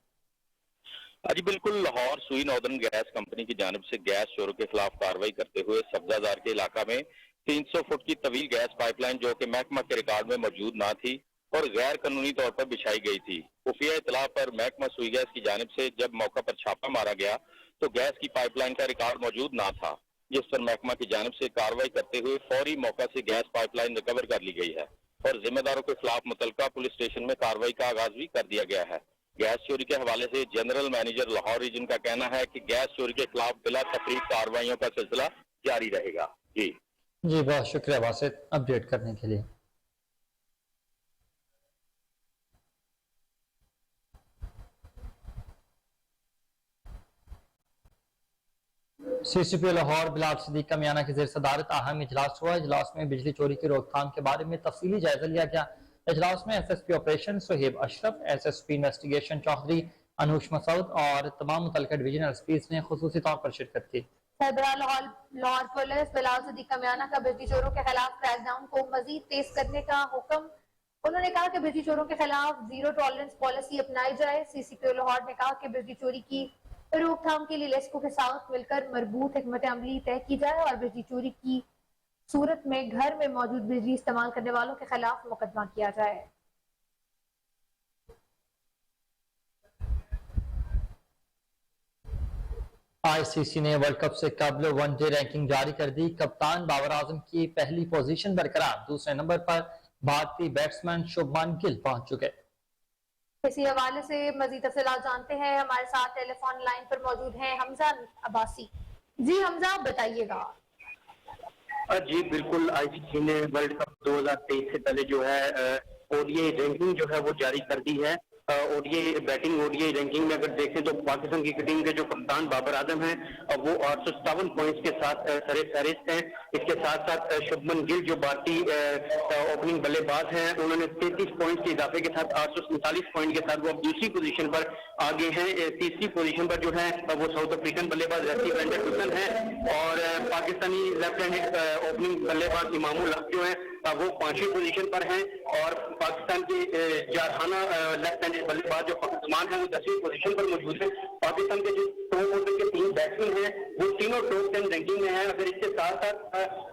जी बिल्कुल, लाहौर सुई नॉर्दर्न गैस कंपनी की जानिब से गैस चोरों के खिलाफ कार्रवाई करते हुए सब्जादार के इलाका में 300 फुट की तवील गैस पाइपलाइन जो कि महकमा के रिकॉर्ड में मौजूद ना थी और गैर कानूनी तौर पर बिछाई गई थी। खुफिया इतला पर महकमा सुई गैस की जानिब से जब मौका पर छापा मारा गया तो गैस की पाइपलाइन का रिकॉर्ड मौजूद ना था, जिस पर महकमा की जानिब से कार्रवाई करते हुए फौरी मौका से गैस पाइपलाइन रिकवर कर ली गई है और जिम्मेदारों के खिलाफ मुतलका पुलिस स्टेशन में कार्रवाई का आगाज भी कर दिया गया है। गैस चोरी के हवाले से जनरल मैनेजर लाहौर रीजन का कहना है कि गैस चोरी के खिलाफ बिला तफरीक कार्रवाइयों का सिलसिला जारी रहेगा। जी बहुत शुक्रिया बासित अपडेट करने के लिए। सीसीपी लाहौर बिलाल सिद्दीक का मियाना की जेर सदारत अहम इजलास हुआ। इजलास में बिजली चोरी की रोकथाम के बारे में तफसीली जायजा लिया गया। इजलास में SSP operation Suhaib Ashraf, SSP investigation Chaudhary Anoosh Masood और तमाम मुतल्लिका डिवीजन एसपीज ने खुसूसी तौर पर शिरकत की। सरबराह लाहौर पुलिस बिलाल सिद्दीक का मियाना का बिजली चोरों के खिलाफ क्रैकडाउन को मजीद तेज करने का हुक्म। उन्होंने कहा कि बिजली चोरों के खिलाफ जीरो टॉलरेंस पॉलिसी अपनाई जाए। सीसीपी लाहौर ने कहा कि बिजली चोरी की रोकथाम के लिए लेस्को के साथ मिलकर मरबूत हिकमत अमली तय की जाए और बिजली चोरी की सूरत में घर में मौजूद बिजली इस्तेमाल करने वालों के खिलाफ मुकदमा किया जाए। आईसीसी ने वर्ल्ड कप से कबल वनडे रैंकिंग जारी कर दी। कप्तान बाबर आजम की पहली पोजीशन बरकरार, दूसरे नंबर पर भारतीय बैट्समैन शुभमान गिल पहुंच चुके। इसी हवाले से मजीद तफसीलात जानते हैं। हमारे साथ टेलीफोन लाइन पर मौजूद हैं हमजा अब्बासी। जी हमजा, बताइएगा। जी बिल्कुल, आईसीसी ने वर्ल्ड कप 2023 से पहले जो है ओडीआई रैंकिंग जो है वो जारी कर दी है। ओडीआई बैटिंग ओडीआई रैंकिंग में अगर देखें तो पाकिस्तान की टीम के जो कप्तान बाबर आजम हैं वो 857 पॉइंट्स के साथ सरे फहरिस्त हैं। इसके साथ साथ शुभमन गिल जो भारतीय ओपनिंग बल्लेबाज हैं उन्होंने 33 पॉइंट्स के इजाफे के साथ 839 पॉइंट के साथ वो अब दूसरी पोजीशन पर आगे हैं। तीसरी पोजीशन पर जो है वो साउथ अफ्रीकन बल्लेबाज रैसी वेंडर हुसैन है और पाकिस्तानी लेफ्ट हैंड ओपनिंग बल्लेबाज इमामुल हक जो है वो 5वीं पोजीशन पर हैं और पाकिस्तान के जारहाना लेफ्ट हैंडेड बल्लेबाज जो उस्मान है वो 10वीं पोजीशन पर मौजूद है। पाकिस्तान के जो टॉप ऑर्डर के 3 बैट्समैन हैं वो तीनों टॉप 10 रैंकिंग में हैं। अगर इसके साथ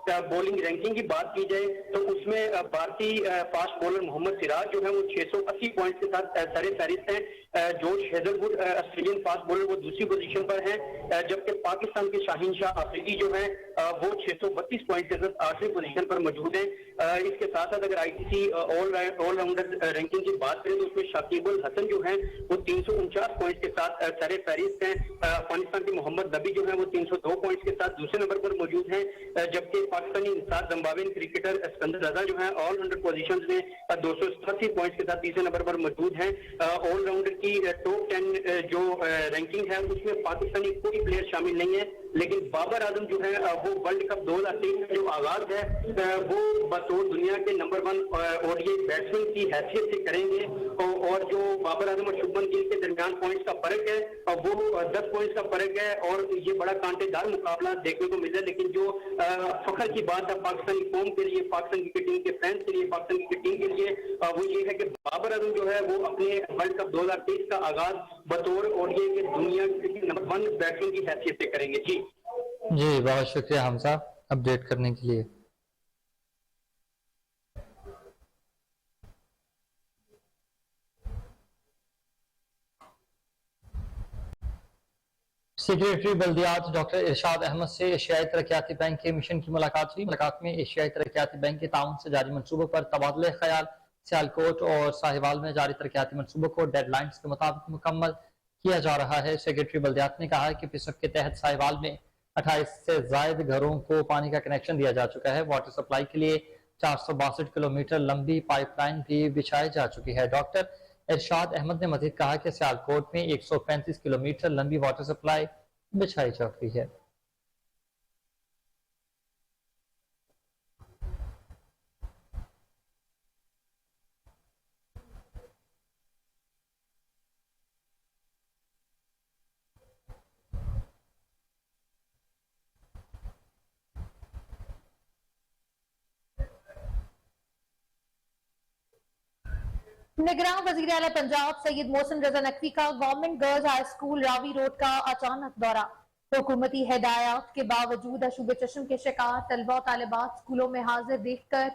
साथ बॉलिंग रैंकिंग की बात की जाए तो उसमें भारतीय फास्ट बॉलर मोहम्मद सिराज जो है वो 680 पॉइंट के साथ सरे फहरिस्त हैं। George Hazlewood Australian fast bowler वो दूसरी पोजीशन पर हैं, जबकि पाकिस्तान के शाहीन शाह अफरीदी जो है वो 632 पॉइंट के साथ 8वीं पोजीशन पर मौजूद है। इसके साथ साथ अगर आईसीसी ऑलराउंडर रैंकिंग की बात करें तो उसमें शाकिब अल हसन जो है वो 349 पॉइंट के साथ सरे फहरिस्त हैं। अफगानिस्तान के मोहम्मद नबी जो है वो 302 पॉइंट्स के साथ दूसरे नंबर पर मौजूद हैं, जबकि पाकिस्तानी इंसार जिम्बाब्वेन क्रिकेटर सिकंदर रजा जो है ऑलराउंडर पोजीशन में 287 पॉइंट्स के साथ तीसरे नंबर पर मौजूद हैं। ऑलराउंडर की टॉप 10 जो रैंकिंग है उसमें पाकिस्तानी कोई प्लेयर शामिल नहीं है, लेकिन बाबर आजम जो है वो वर्ल्ड कप 2023 का जो आगाज है वो बतौर दुनिया के नंबर 1 ओडीआई बैट्समैन की हैसियत से करेंगे, और जो बाबर आजम और शुभमन गिल के दरमियान पॉइंट्स का फर्क है वो 10 पॉइंट्स का फर्क है, और ये बड़ा कांटेदार मुकाबला देखने को मिला। लेकिन जो फखर की बात है पाकिस्तानी कौम के लिए, पाकिस्तान क्रिकेट टीम के फैंस के लिए, पाकिस्तान क्रिकेट टीम के लिए, वो ये है कि बाबर आजम जो है वो अपने वर्ल्ड कप 2023 का आगाज बतौर ओडीआई के दुनिया के नंबर 1 बैट्समैन की हैसियत से करेंगे। जी बहुत शुक्रिया हमजा अपडेट करने के लिए। सेक्रेटरी बल्दियात डॉक्टर इरशाद अहमद से एशियाई तरक्याती बैंक के मिशन की मुलाकात हुई। मुलाकात में एशियाई तरक्याती बैंक के ताउन से जारी मंसूबों पर तबादले ख्याल, सियालकोट और साहिवाल में जारी तरक्याती मंसूबों को डेडलाइंस के मुताबिक मुकम्मल किया जा रहा है। सेक्रेटरी बल्दियात ने कहा कि पिसक के तहत साहिवाल में 28 से ज्यादा घरों को पानी का कनेक्शन दिया जा चुका है। वाटर सप्लाई के लिए 462 किलोमीटर लंबी पाइपलाइन भी बिछाई जा चुकी है। डॉक्टर इरशाद अहमद ने मजीद कहा कि सियालकोट में 135 किलोमीटर लंबी वाटर सप्लाई बिछाई जा चुकी है। निगरान वजीर आला पंजाब सैयद मोहसिन रजा नकवी का government girls high school Ravi road का अचानक दौरा। हुकूमती हिदायत के बावजूद अशूब चश्म के शिकार तलबा तालिबात स्कूलों में हाजिर देखकर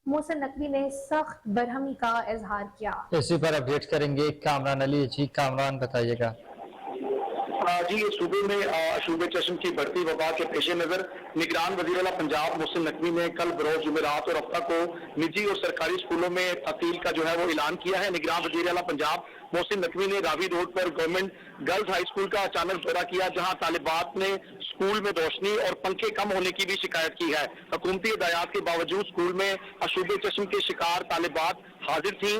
मोहसिन नकवी ने सख्त बरहमी का इजहार किया। इसी पर अपडेट करेंगे कामरान अली। जी कामरान बताइएगा। जी सूबे में अशूब चश्म की बढ़ती वबा के पेश नजर निगरान वजीर आला पंजाब मोहसिन नकवी ने कल बरोज जुमेरात और हफ्ता को निजी और सरकारी स्कूलों में तातील का जो है वो ऐलान किया है। निगरान वजीर आला पंजाब मोहसिन नकवी ने रावी रोड पर गवर्नमेंट गर्ल्स हाई स्कूल का अचानक दौरा किया, जहां तालिबात ने स्कूल में रोशनी और पंखे कम होने की भी शिकायत की है। हुकूमती हिदायत के बावजूद स्कूल में अशूब चश्म के शिकार तालिबात हाजिर थी,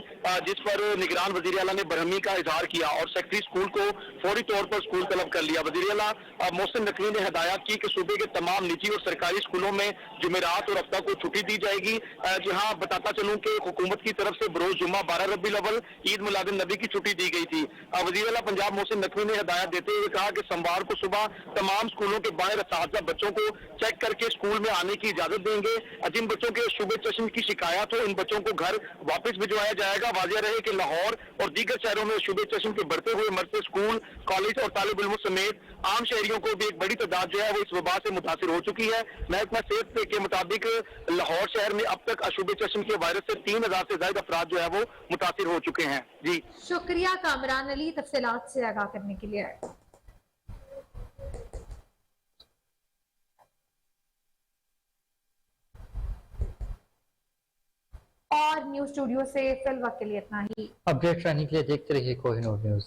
जिस पर निगरान वजीर आला ने बरहमी का इजहार किया और सेक्रेटरी स्कूल को फौरी तौर पर स्कूल तलब कर लिया। वजीर आला मोहसिन नकवी ने हिदायत की कि सूबे के तमाम निजी और सरकारी स्कूलों में जुमेरात और हफ्ता को छुट्टी दी जाएगी। जहां बताता चलूं कि हुकूमत की तरफ से बरोज जुम्मा 12 रबीउल अव्वल ईद मिलादुन नबी की छुट्टी दी गई थी। वजीर आला पंजाब मोहसिन नकवी ने हिदायत देते हुए कहा कि सोमवार को सुबह तमाम स्कूलों के बाहर असातिज़ा बच्चों को चेक करके स्कूल में आने की इजाजत देंगे। जिन बच्चों के शुबे चश्म की शिकायत हो इन बच्चों को घर वापस भिजवाया जाएगा। वाजिया रहे कि लाहौर और दीगर शहरों में शुबे चश्म के बढ़ते हुए मरते स्कूल, कॉलेज और तालिब इल्मों समेत आम शहरियों को भी एक बड़ी तादाद जो है वो इस वबा से मुतासिर हो चुकी है। महकमा सेहत के मुताबिक लाहौर शहर में अब तक अशूबे चश्म के वायरस से 3000 से ज्यादा अफराद जो है वो मुतासिर हो चुके हैं। जी शुक्रिया कामरान अली तफसीलात से आगाह करने के लिए। और न्यूज स्टूडियो से फिल वक्त के लिए इतना ही। अपडेट रहने के लिए देखते रहिए कोहिनूर न्यूज।